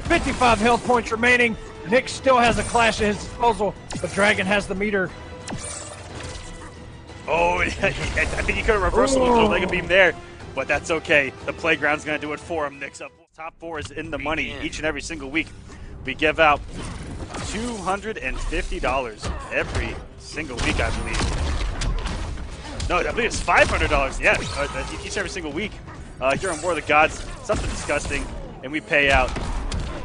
55 health points remaining. Knicks still has a clash at his disposal, but Dragon has the meter. Oh, I think he could have reversed with the Omega Beam there, but that's okay. The playground's going to do it for him. Knicks up. Top 4 is in the money each and every single week. We give out $250 every single week, I believe. No, I believe it's $500. Yeah, each and every single week here on War of the Gods. Something disgusting, and we pay out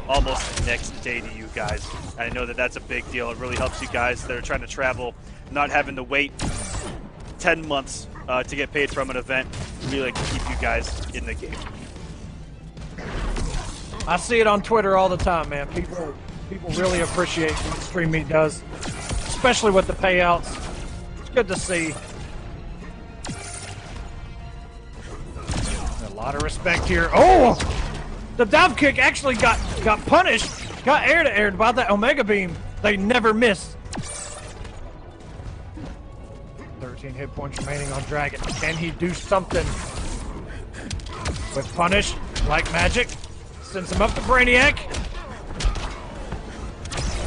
almost next day to you guys. And I know that that's a big deal. It really helps you guys that are trying to travel, not having to wait 10 months to get paid from an event. We like to keep you guys in the game. I see it on Twitter all the time, man. People really appreciate what Stream Meet does, especially with the payouts. It's good to see. A lot of respect here. Oh, the dive kick actually got punished, got air to air by that Omega Beam. They never miss. 13 hit points remaining on Dragon. Can he do something with punish? Like magic. Sends him up to Brainiac.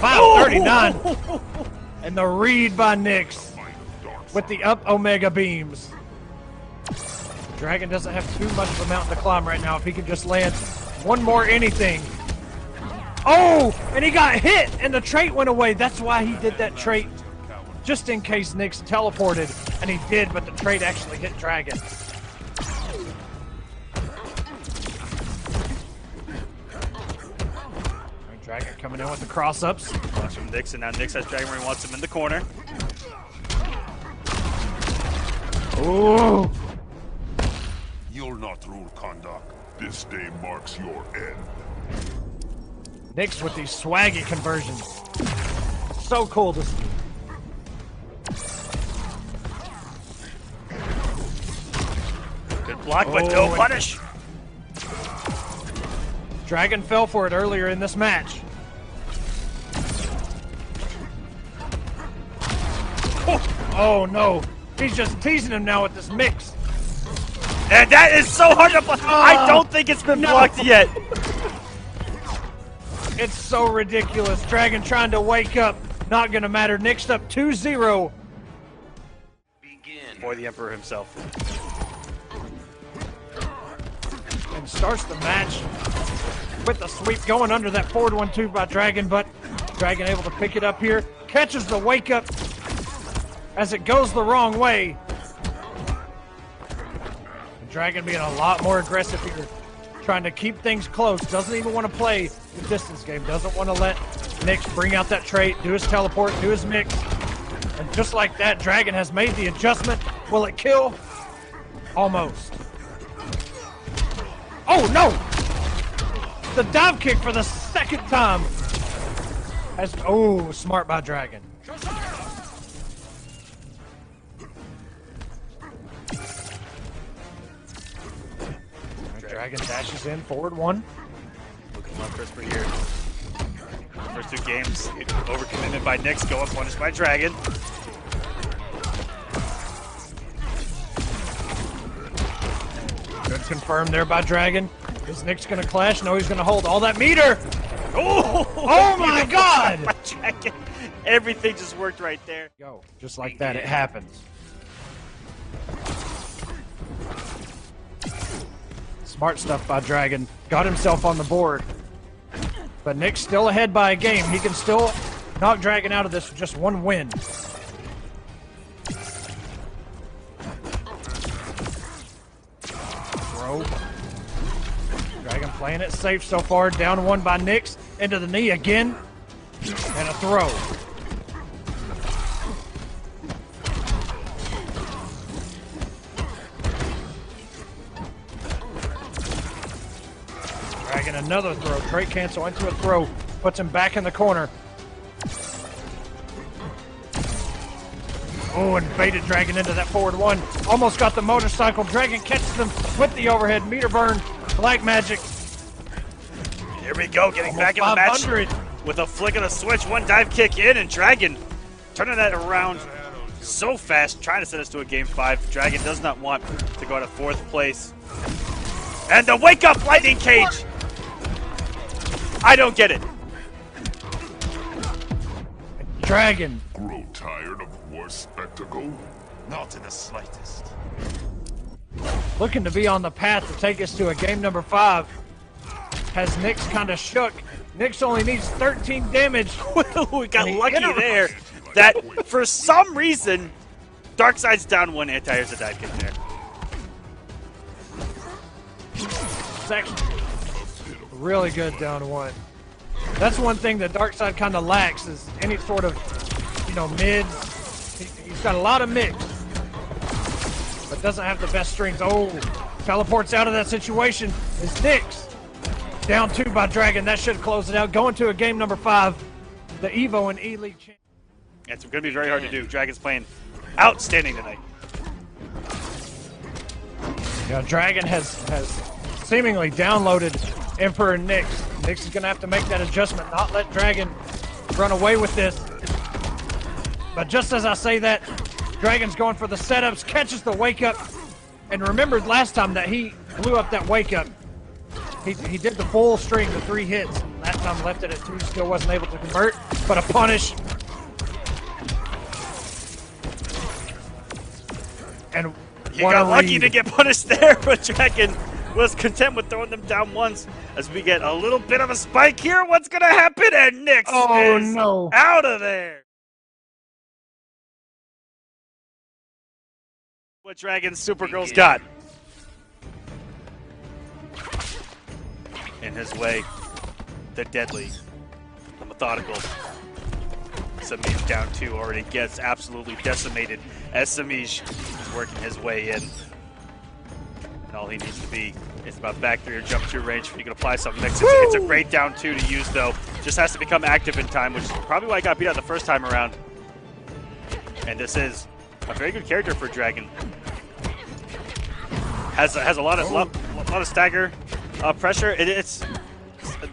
539. And the read by Knicks with the up Omega Beams. Dragon doesn't have too much of a mountain to climb right now. If he can just land one more anything. Oh, and he got hit and the trait went away. That's why he did that trait. just in case Knicks teleported, and he did, but the trade actually hit Dragon. Dragon coming in with the cross-ups. Watch from Knicks, and now Knicks has Dragon where he wants him in the corner. Ooh! You'll not rule Kondak. This day marks your end. Knicks with these swaggy conversions. So cool to see. Good block, but no punish. Dragon fell for it earlier in this match. Oh no, he's just teasing him now with this mix. And that is so hard to block. I don't think it's been blocked yet. It's so ridiculous. Dragon trying to wake up. Not gonna matter. Knicks up 2-0. For the Emperor himself. And starts the match with the sweep going under that forward 1-2 by Dragon, but Dragon able to pick it up here. Catches the wake up as it goes the wrong way. And Dragon being a lot more aggressive here, trying to keep things close. Doesn't even want to play the distance game. Doesn't want to let Knicks bring out that trait, do his teleport, do his mix. And just like that, Dragon has made the adjustment. Will it kill? Almost. Oh no! The dive kick for the second time. Oh, smart by Dragon. Dragon dashes in, forward 1. Looking a lot crisper here. First 2 games, overcommitment by Knicks, go unpunished by Dragon. Good confirmed there by Dragon. Is Knicks gonna clash? No, he's gonna hold all that meter. Oh my God! Dragon. Everything just worked right there. Go, just like that, it happens. Smart stuff by Dragon. Got himself on the board. But Knicks still ahead by a game. He can still knock Dragon out of this with just 1 win. Throw. Dragon playing it safe so far. Down 1 by Knicks. Into the knee again. And a throw. Dragon another throw. Trait cancel into a throw. Puts him back in the corner. Oh, and baited Dragon into that forward 1. Almost got the motorcycle. Dragon catches him with the overhead. Meter burn. Black magic. Here we go, getting Almost back in the match 500. with a flick of the switch. 1 dive kick in, and Dragon turning that around so fast, trying to set us to a game 5. Dragon does not want to go out of 4th place. And the wake up lightning cage. I don't get it. Dragon. Grow tired of war spectacle? Not in the slightest. Looking to be on the path to take us to a game number 5. Has Knicks kind of shook. Knicks only needs 13 damage. We got lucky there that for some reason Darkseid's down 1 anti-air's a dive kick there. It's actually really good down 1. That's one thing that Darkseid kind of lacks is any sort of, mids. He's got a lot of mix, but doesn't have the best strings. Oh, teleports out of that situation is Knicks. Down 2 by Dragon. That should close it out. Going to a game number 5, the EVO and E-League champ. It's going to be very hard to do. Dragon's playing outstanding tonight. Yeah, Dragon has seemingly downloaded Emperor and Knicks. Knicks is going to have to make that adjustment, not let Dragon run away with this. But just as I say that, Dragon's going for the setups, catches the wake up, and remembered last time that he blew up that wake up. He did the full string, the 3 hits. That time left it at 2, still wasn't able to convert, but a punish. And he got lucky to get punished there, but Dragon was content with throwing them down once as we get a little bit of a spike here. What's going to happen? And Knicks is no. out of there. What Dragon Supergirl's got. In his way, the deadly, the methodical. Semiij down 2 already gets absolutely decimated as Semiij is working his way in. And all he needs to be is about back 3 or jump 2 range where you can apply some mixes. It's a great down 2 to use though. Just has to become active in time, which is probably why I got beat out the first time around. And this is a very good character for Dragon. Has a lot of stagger pressure. It's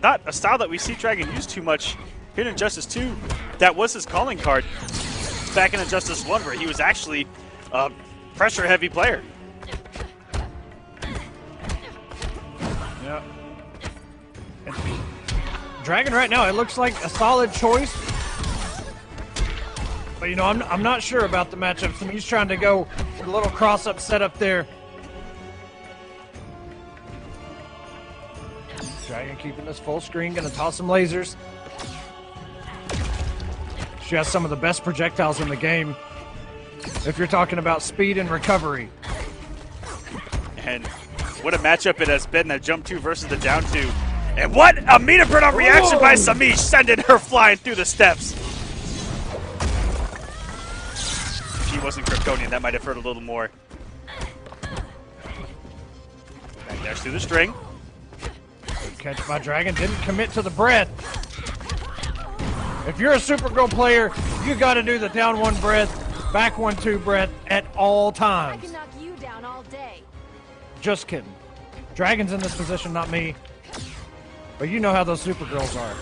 not a style that we see Dragon use too much here in Injustice 2. That was his calling card back in Injustice 1, where he was actually a pressure-heavy player. Yeah. Dragon right now, it looks like a solid choice. But, you know, I'm not sure about the matchup. So he's trying to go with a little cross-up setup there. Dragon keeping this full screen, gonna toss some lasers. She has some of the best projectiles in the game, if you're talking about speed and recovery. And what a matchup it has been, that jump 2 versus the down 2. And what a meter burn on reaction by Semiij, sending her flying through the steps. If she wasn't Kryptonian, that might have hurt a little more. Backdash through the string. Good catch by Dragon, didn't commit to the breath. If you're a Supergirl player, you got to do the down 1 breath, back 1-2 breath at all I times. can knock you down all day. Just kidding. Dragon's in this position, not me. But you know how those Supergirls are.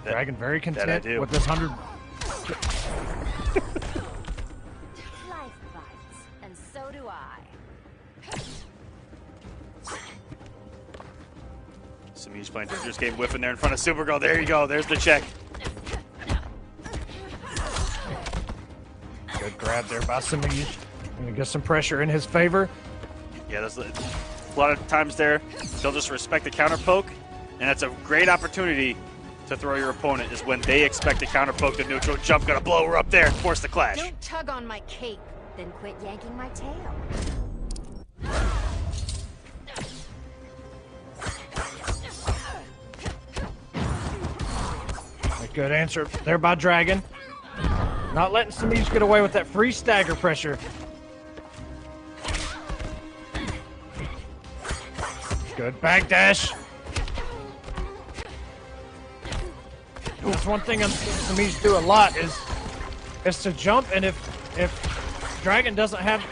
Dragon very content with this 100. Life bites, and so do I. Semiij playing dangerous game, whiffing there in front of Supergirl. There you go. There's the check. Good grab there by Semiij. Gonna get some pressure in his favor. Yeah, there's a lot of times there they'll just respect the counter poke, and that's a great opportunity to throw your opponent, is when they expect a counter poke. The neutral jump gonna blow her up there and force the clash. Don't tug on my cape, then quit yanking my tail. A good answer there by Dragon. Not letting Semiij get away with that free stagger pressure. Good backdash. That's one thing I'm seeing Semiij do a lot is to jump, and if Dragon doesn't have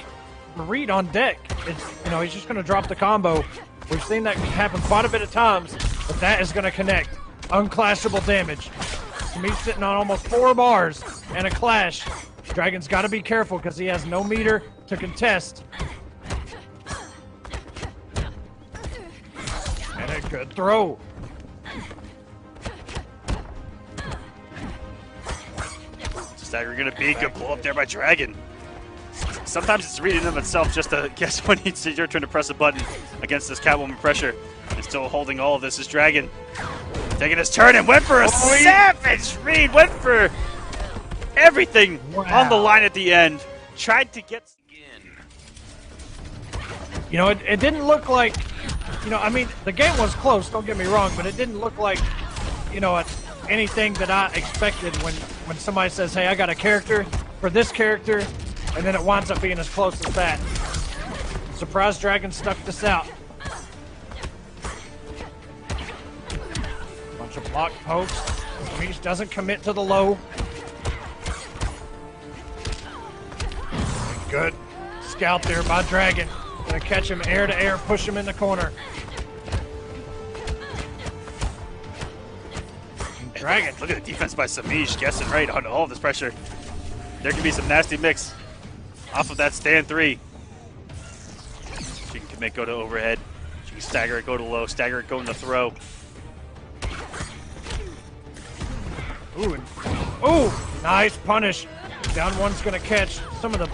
a read on deck, it's, you know, he's just going to drop the combo. We've seen that happen quite a bit of times, but that is going to connect. Unclashable damage. Semiij sitting on almost 4 bars and a clash. Dragon's got to be careful because he has no meter to contest. And a good throw. Stagger gonna be good blow up there by Dragon. Sometimes it's reading them itself just to guess when it's your turn to press a button against this Catwoman pressure. And still holding all of this is Dragon. Taking his turn and went for a savage read. Went for everything on the line at the end. Tried to get You know, it didn't look like, you know, I mean, the game was close, don't get me wrong, but it didn't look like, you know, anything that I expected when somebody says, hey, I got a character for this character, and then it winds up being as close as that. Surprise Dragon stuck this out. Bunch of block pokes. Semiij doesn't commit to the low. Good scout there by Dragon. Gonna catch him air to air, push him in the corner. Dragon. Look at the defense by Semiij, guessing right on all of this pressure. There can be some nasty mix off of that stand 3. She can commit, go to overhead. She can stagger it, go to low, stagger it, go in the throw. Ooh, nice punish. Down 1's gonna catch some of the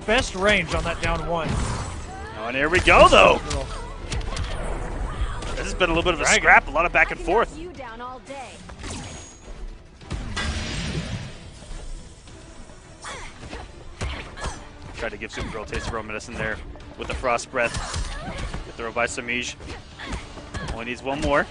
best range on that down 1. Oh, and here we go, though. This has been a little bit of a scrap, a lot of back and forth. You down all day. Tried to give Supergirl a taste of her own medicine there with the Frost Breath. Get throw by Semiij. Only needs one more.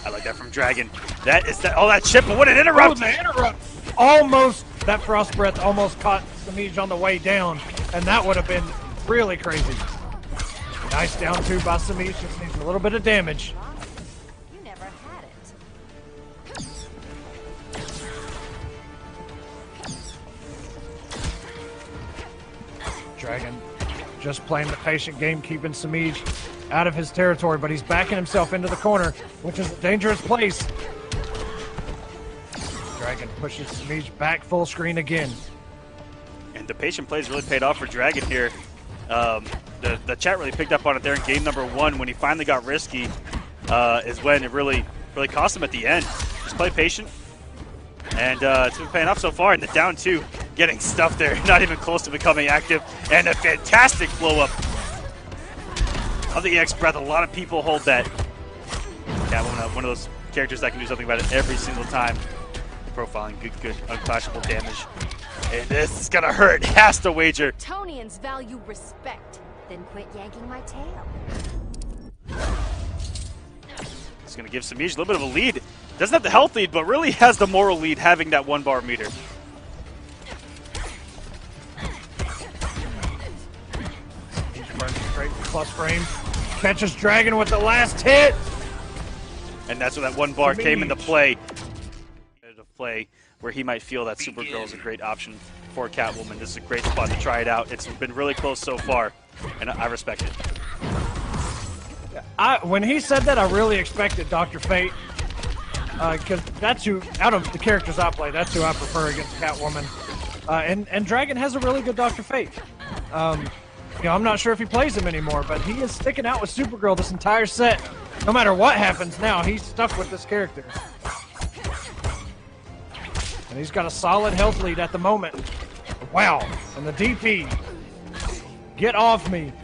I like that from Dragon. That is that. Oh, that chip, but what an interrupt! Oh, the interrupt! Almost, that Frost Breath almost caught Semiij on the way down, and that would have been really crazy. Nice down two by Semiij, just needs a little bit of damage. You never had it. Dragon just playing the patient game, keeping Semiij out of his territory, but he's backing himself into the corner, which is a dangerous place. Dragon pushes Semiij back full screen again. And the patient plays really paid off for Dragon here. The chat really picked up on it there in game number 1 when he finally got risky. Is when it really cost him at the end. Just play patient, and it's been paying off so far. And the down 2 getting stuffed there, not even close to becoming active, and a fantastic blow up of the EX breath. A lot of people hold that. Catwoman, one of those characters that can do something about it every single time. Profiling, good unclashable damage. And this is gonna hurt. Has to wager. Tonians value respect. Then quit yanking my tail. It's gonna give Semiij a little bit of a lead. Doesn't have the health lead, but really has the moral lead having that 1 bar meter. Burns straight plus frame. Catches Dragon with the last hit. And that's where that 1 bar came into play. Play where he might feel that Supergirl is a great option for Catwoman. This is a great spot to try it out. It's been really close so far, and I respect it. When he said that, I really expected Dr. Fate, because that's who, out of the characters I play, that's who I prefer against Catwoman. And Dragon has a really good Dr. Fate. You know, I'm not sure if he plays him anymore, but he is sticking out with Supergirl this entire set. No matter what happens now, he's stuck with this character. And he's got a solid health lead at the moment. Wow, and the DP. Get off me.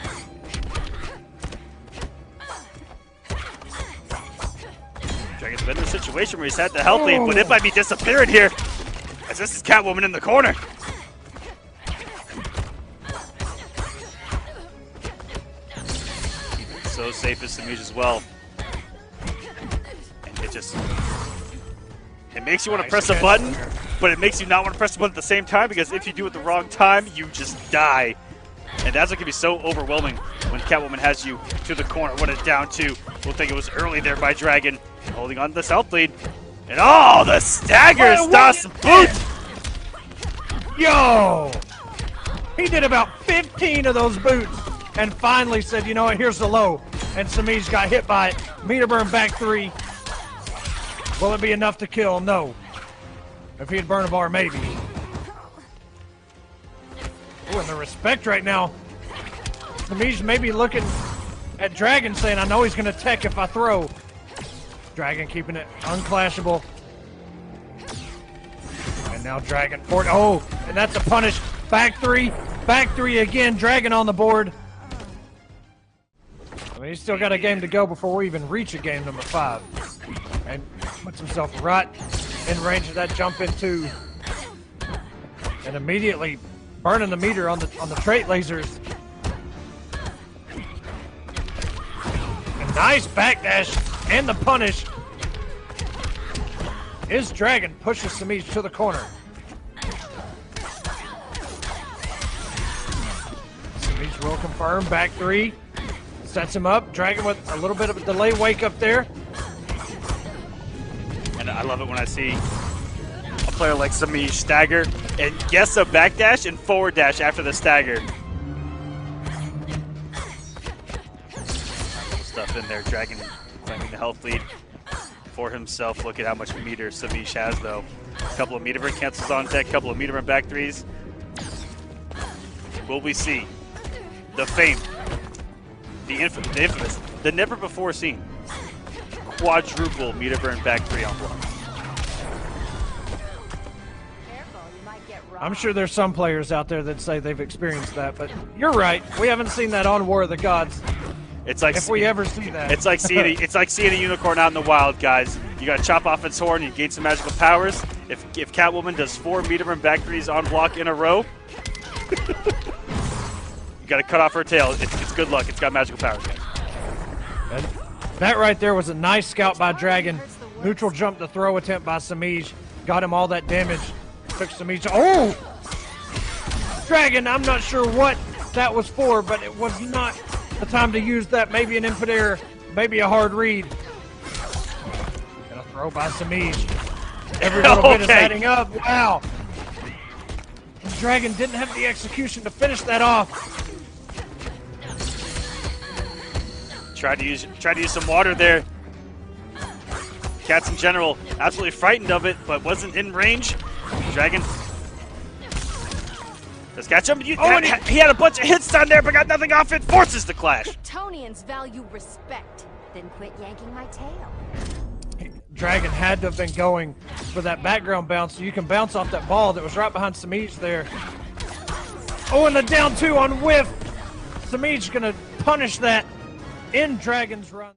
Dragon's been in a situation where he's had the health lead, but it might be disappearing here, as this is Catwoman in the corner. So safe as Semiij as well. And it makes you want to press a button, but it makes you not want to press the button at the same time, because if you do it the wrong time, you just die. And that's what can be so overwhelming when Catwoman has you to the corner. What a down 2. We'll think it was early there by Dragon, holding on to this health lead. And oh, the staggers, Das Boot! Yo! He did about 15 of those boots and finally said, you know what, here's the low. And Semiij got hit by it. Meter burn back 3. Will it be enough to kill? No. If he'd burn a bar, maybe. Oh, and the respect right now. Semiij maybe looking at Dragon saying, I know he's going to tech if I throw. Dragon keeping it unclashable. And now Dragon forward. Oh, and that's a punish. Back 3. Back 3 again. Dragon on the board. I mean, he's still got a game to go before we even reach a game number 5. And puts himself right in range of that jump into, and immediately burning the meter on the trait lasers. A nice backdash and the punish. His Dragon pushes Semiij to the corner. Semiij will confirm. Back 3 sets him up. Dragon with a little bit of a delay wake up there. And I love it when I see a player like Semiij stagger and guess a backdash and forward dash after the stagger. Stuff in there. Dragon claiming the health lead for himself. Look at how much meter Semiij has, though. A couple of meter burn cancels on deck, a couple of meter burn back 3s. Will we see the famed, the infamous, the never before seen quadruple meter burn back 3 on block? Careful, you might get robbed. I'm sure there's some players out there that say they've experienced that, but you're right. We haven't seen that on War of the Gods. It's like if we ever see that. It's like seeing a unicorn out in the wild, guys. You got to chop off its horn. You gain some magical powers. If Catwoman does 4 meter and back threes on block in a row, you got to cut off her tail. It's good luck. It's got magical powers, guys. And that right there was a nice scout by Dragon. Neutral jump to throw attempt by Semiij. Got him all that damage. Took Semiij. Oh! Dragon, I'm not sure what that was for, but it was not the time to use that. Maybe an input error, maybe a hard read. And a throw by Semiij. Every little bit is adding up. Wow. And Dragon didn't have the execution to finish that off. Tried to use some water there. Cats in general, absolutely frightened of it, but wasn't in range. Dragon. Let's catch him. He had a bunch of hits down there, but got nothing off it. Forces the clash. Kryptonians value respect. Then quit yanking my tail. Dragon had to have been going for that background bounce, so you can bounce off that ball that was right behind Semiij there. Oh, and the down 2 on whiff. Semiij gonna punish that in Dragon's run.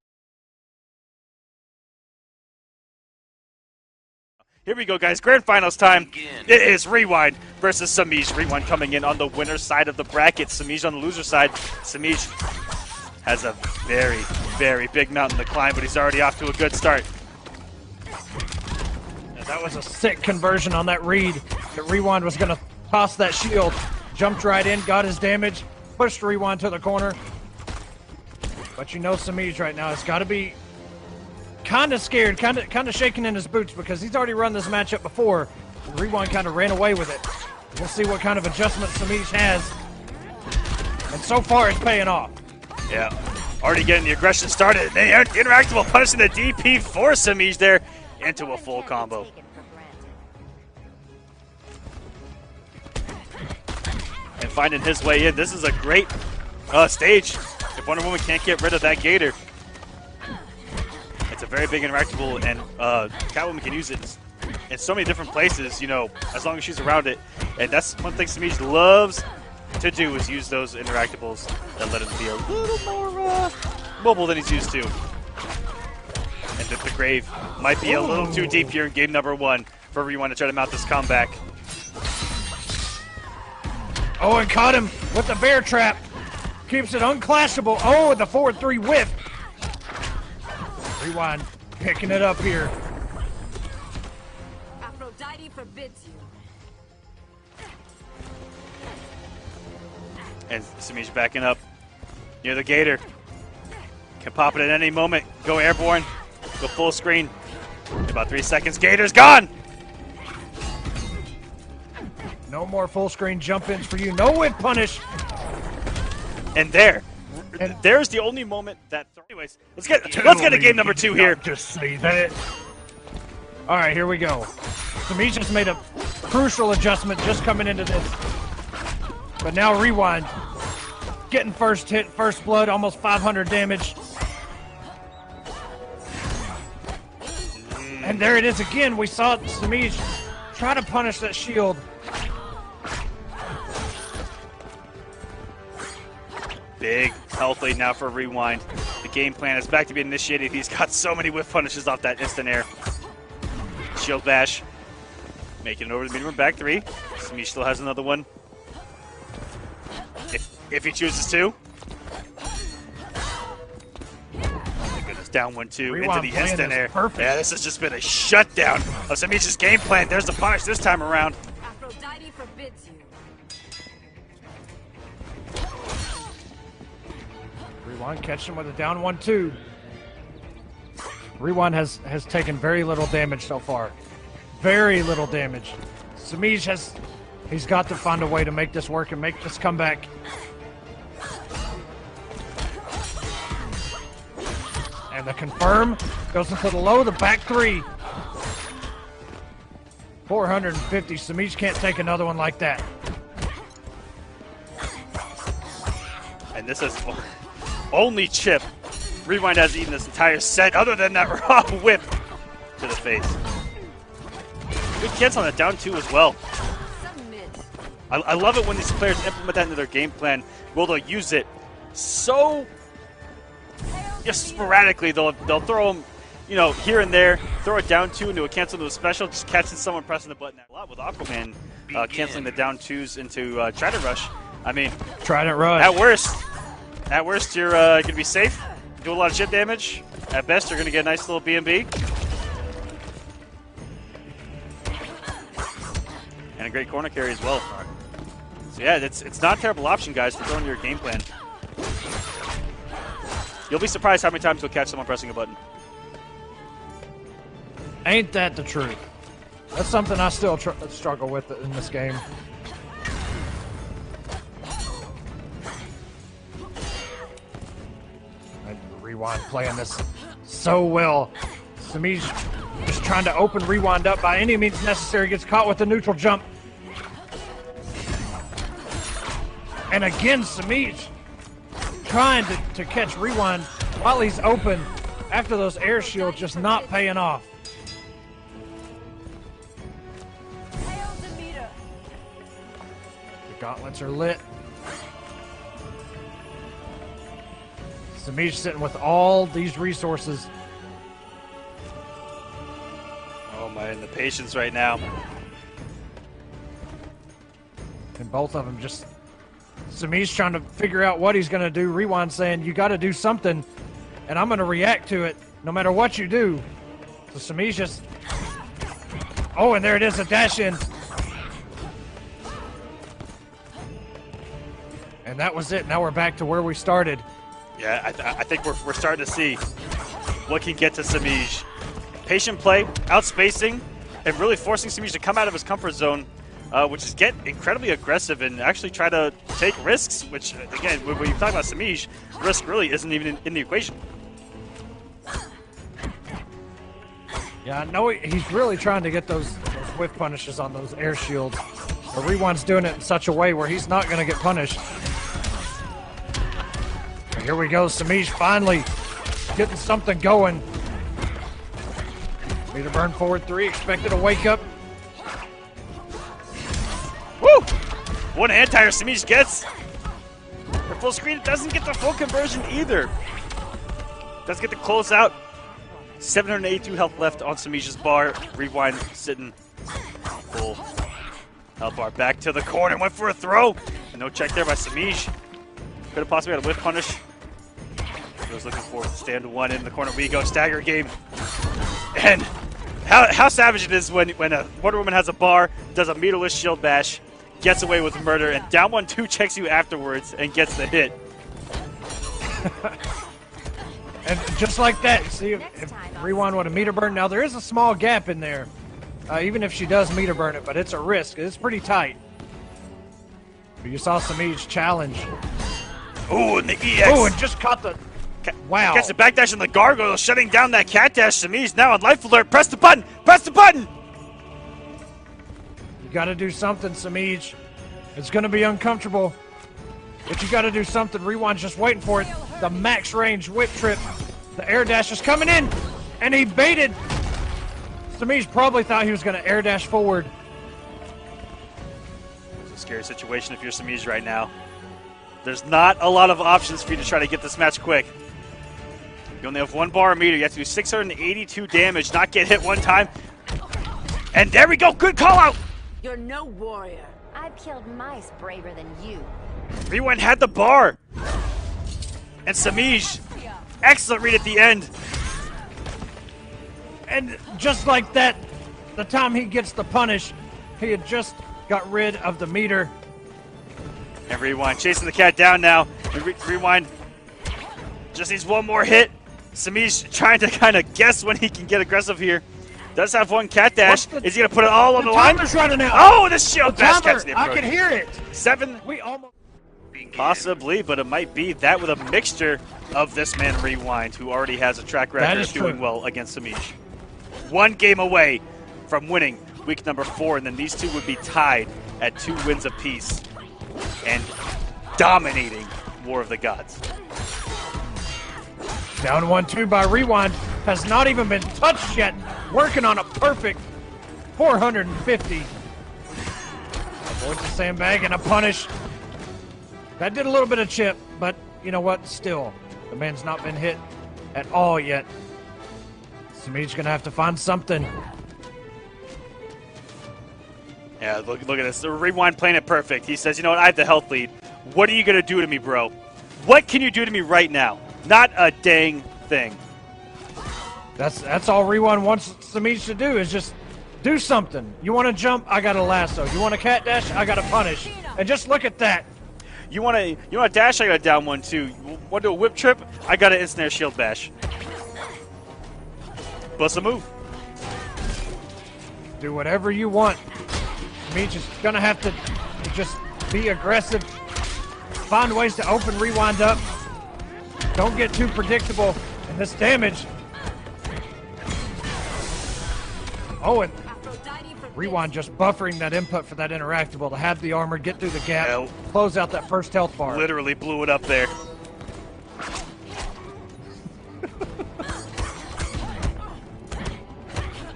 Here we go, guys. Grand Finals time. It is Rewind versus Semiij. Rewind coming in on the winner's side of the bracket. Semiij on the loser side. Semiij has a very, very big mountain to climb, but he's already off to a good start. Yeah, that was a sick conversion on that read. That Rewind was going to toss that shield. Jumped right in, got his damage, pushed Rewind to the corner. But you know Semiij right now has got to be kind of scared, kind of shaking in his boots because he's already run this matchup before. Rewind kind of ran away with it. We'll see what kind of adjustment Semiij has. And so far, it's paying off. Yeah, already getting the aggression started. They are interactable, punishing the DP for Semiij there into a full combo. And finding his way in. This is a great stage. If Wonder Woman can't get rid of that Gator, it's a very big interactable, and Catwoman can use it in so many different places, you know, as long as she's around it. And that's one thing Semiij loves to do, is use those interactables that let him be a little more mobile than he's used to. And the grave might be a little too deep here in game number 1 for Rewind to try to mount this comeback. Oh, and caught him with the bear trap. Keeps it unclashable. Oh, the 4-3 whiff. Rewind picking it up here. Aphrodite forbids you. And Semiij backing up near the Gator. Can pop it at any moment. Go airborne. Go full screen. In about 3 seconds. Gator's gone! No more full screen jump ins for you. No whip punish. And there's the only moment that. Anyways, let's get to game number 2 here. Just say that. All right, here we go. Semiij just made a crucial adjustment just coming into this. But now Rewind getting first hit, first blood, almost 500 damage. And there it is again. We saw Semiij try to punish that shield. Big health lead now for Rewind. The game plan is back to be initiated. He's got so many whiff punishes off that instant air. Shield bash. Making it over to the medium back 3. Semiij still has another one. If he chooses to. Oh my goodness, down 1-2 Rewind into the instant air. Perfect. Yeah, this has just been a shutdown of Semiij's game plan. There's the punish this time around. Aphrodite forbids you. Rewind catching him with a down 1-2. Rewind has taken very little damage so far. Very little damage. Semiij he's got to find a way to make this work and make this comeback. And the confirm goes into the low, the back 3. 450. Semiij can't take another one like that. And this is only chip Rewind has eaten this entire set, other than that raw whip to the face. Good cancel on that down 2 as well. Submit. I love it when these players implement that into their game plan. Well, they'll use it so just sporadically they'll throw them, you know, here and there, throw it down 2 into a cancel into a special, just catching someone pressing the button a lot with Aquaman canceling the down 2s into Trident Rush. I mean, Trident Rush. At worst, you're going to be safe, do a lot of chip damage. At best, you're going to get a nice little B&B. And a great corner carry as well. So yeah, it's not a terrible option, guys, to throw into your game plan. You'll be surprised how many times you'll catch someone pressing a button. Ain't that the truth? That's something I still struggle with in this game. Rewind playing this so well. Semiij just trying to open Rewind up by any means necessary. Gets caught with the neutral jump. And again, Semiij trying to catch Rewind while he's open after those air shields, just not paying off. The gauntlets are lit. Semiij sitting with all these resources. Oh man, the patience right now. And both of them just... Semiij trying to figure out what he's going to do. Rewind saying, you got to do something, and I'm going to react to it no matter what you do. So Semiij just... Oh, and there it is, a dash in. And that was it. Now we're back to where we started. Yeah, I think we're starting to see what can get to Semiij. Patient play, outspacing, and really forcing Semiij to come out of his comfort zone, which is get incredibly aggressive and actually try to take risks, which, again, when you talk about Semiij, risk really isn't even in the equation. Yeah, I know he's really trying to get those whiff punishes on those air shields. But Rewind's doing it in such a way where he's not going to get punished. And here we go, Semiij finally getting something going. Meter burn forward 3, expected to wake up. Woo! One anti-air Semiij gets. For full screen, doesn't get the full conversion either. Does get the close out. 782 health left on Semiij's bar. Rewind sitting full health bar. Back to the corner, went for a throw. And no check there by Semiij. Could have possibly had a whiff punish. He was looking for stand one in the corner. We go stagger game. And how savage it is when a Wonder Woman has a bar, does a meterless shield bash, gets away with murder, and down 1-2 checks you afterwards and gets the hit. And just like that, see if Rewind would have meter burn. Now there is a small gap in there, even if she does meter burn it, but it's a risk. It's pretty tight. But you saw Semiij challenge. Ooh, and the EX. Oh, and just caught the... Wow. Gets the backdash and the gargoyle, shutting down that cat dash. Semiij now on life alert. Press the button. Press the button. You got to do something, Semiij. It's going to be uncomfortable, but you got to do something. Rewind's just waiting for it. The max range whip trip. The air dash is coming in, and he baited. Semiij probably thought he was going to air dash forward. It's a scary situation if you're Semiij right now. There's not a lot of options for you to try to get this match quick. You only have one bar a meter. You have to do 682 damage, not get hit one time. And there we go. Good call out. You're no warrior. I've killed mice braver than you. Rewind had the bar. And Semiij, excellent read at the end. And just like that, the time he gets the punish, he had just got rid of the meter. And Rewind chasing the cat down now. And Rewind just needs one more hit. Semiij trying to kind of guess when he can get aggressive here. Does have one cat dash. Is he going to put it all on the line? Timer's running out. Oh, the shield bash catches the approach. I can hear it. 7. We almost... Possibly, but it might be that with a mixture of this man Rewind, who already has a track record of doing well against Semiij. One game away from winning week number 4, and then these two would be tied at 2 wins apiece and dominating War of the Gods. Down 1-2 by Rewind. Has not even been touched yet. Working on a perfect 450. Avoids the sandbag and a punish. That did a little bit of chip, but you know what? Still, the man's not been hit at all yet. Semiij's gonna have to find something. Yeah, look at this. The Rewind playing it perfect. He says, you know what, I have the health lead. What are you going to do to me, bro? What can you do to me right now? Not a dang thing. That's all Rewind wants Semiij to do is just do something. You want to jump? I got a lasso. You want a cat dash? I got a punish. And just look at that. You want to dash? I got a down one too. You want to do a whip trip? I got an instant air shield bash. Bust a move. Do whatever you want. Semiij is gonna have to just be aggressive. Find ways to open Rewind up. Don't get too predictable in this damage. Oh, and Rewind just buffering that input for that interactable to have the armor, get through the gap, close out that first health bar. Literally blew it up there.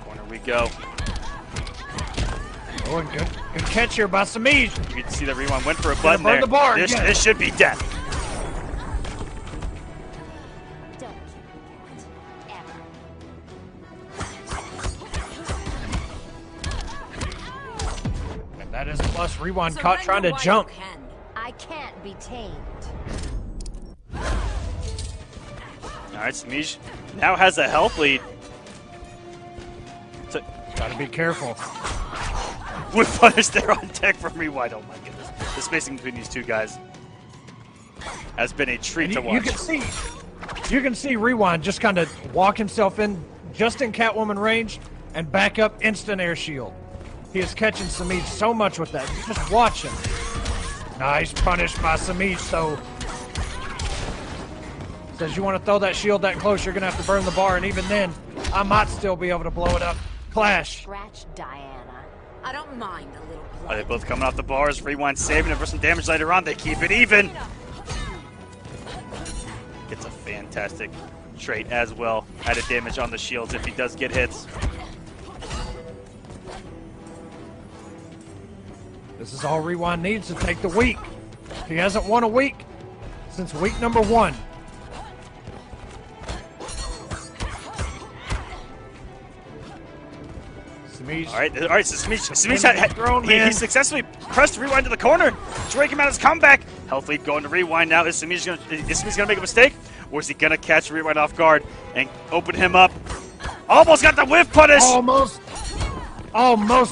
Corner we go. Oh, and good catch here by Semiij. You can see that Rewind went for a button burn there. the bar This should be death. Don't you forget. Ever. And that is a plus. Rewind caught trying to jump. I can't be tamed. All right, Semiij now has a health lead. Gotta be careful. With punish there on deck from Rewind. Oh my goodness. The spacing between these two guys has been a treat to watch. You can see Rewind just kind of walk himself in just in Catwoman range and back up instant air shield. He is catching Semiij so much with that. Just watch him. Nice punish by Semiij. So says you want to throw that shield that close, you're gonna have to burn the bar, and even then, I might still be able to blow it up. Clash. Scratch Diana. I don't mind a little Are blood. they both coming off the bars? Rewind saving it for some damage later on. They keep it even. Gets a fantastic trait as well. Added damage on the shields if he does get hits. This is all Rewind needs to take the week. He hasn't won a week since week number 1. All right. So Semiij he successfully pressed Rewind to the corner. Drake him out his comeback. Health lead going to Rewind now. Is Semiij gonna make a mistake, or is he gonna catch Rewind off guard and open him up? Almost got the whiff punish. Almost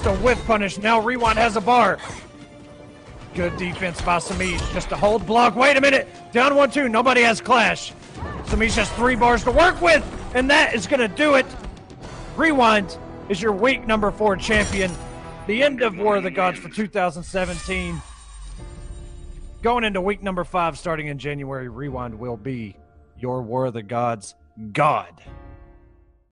a whiff punish. Now Rewind has a bar. Good defense by Semiij. Just a hold block. Wait a minute. Down 1-2. Nobody has clash. Semiij has 3 bars to work with, and that is gonna do it. Rewind is your week number 4 champion. The end of War of the Gods for 2017. Going into week number 5 starting in January, Rewind will be your War of the Gods god.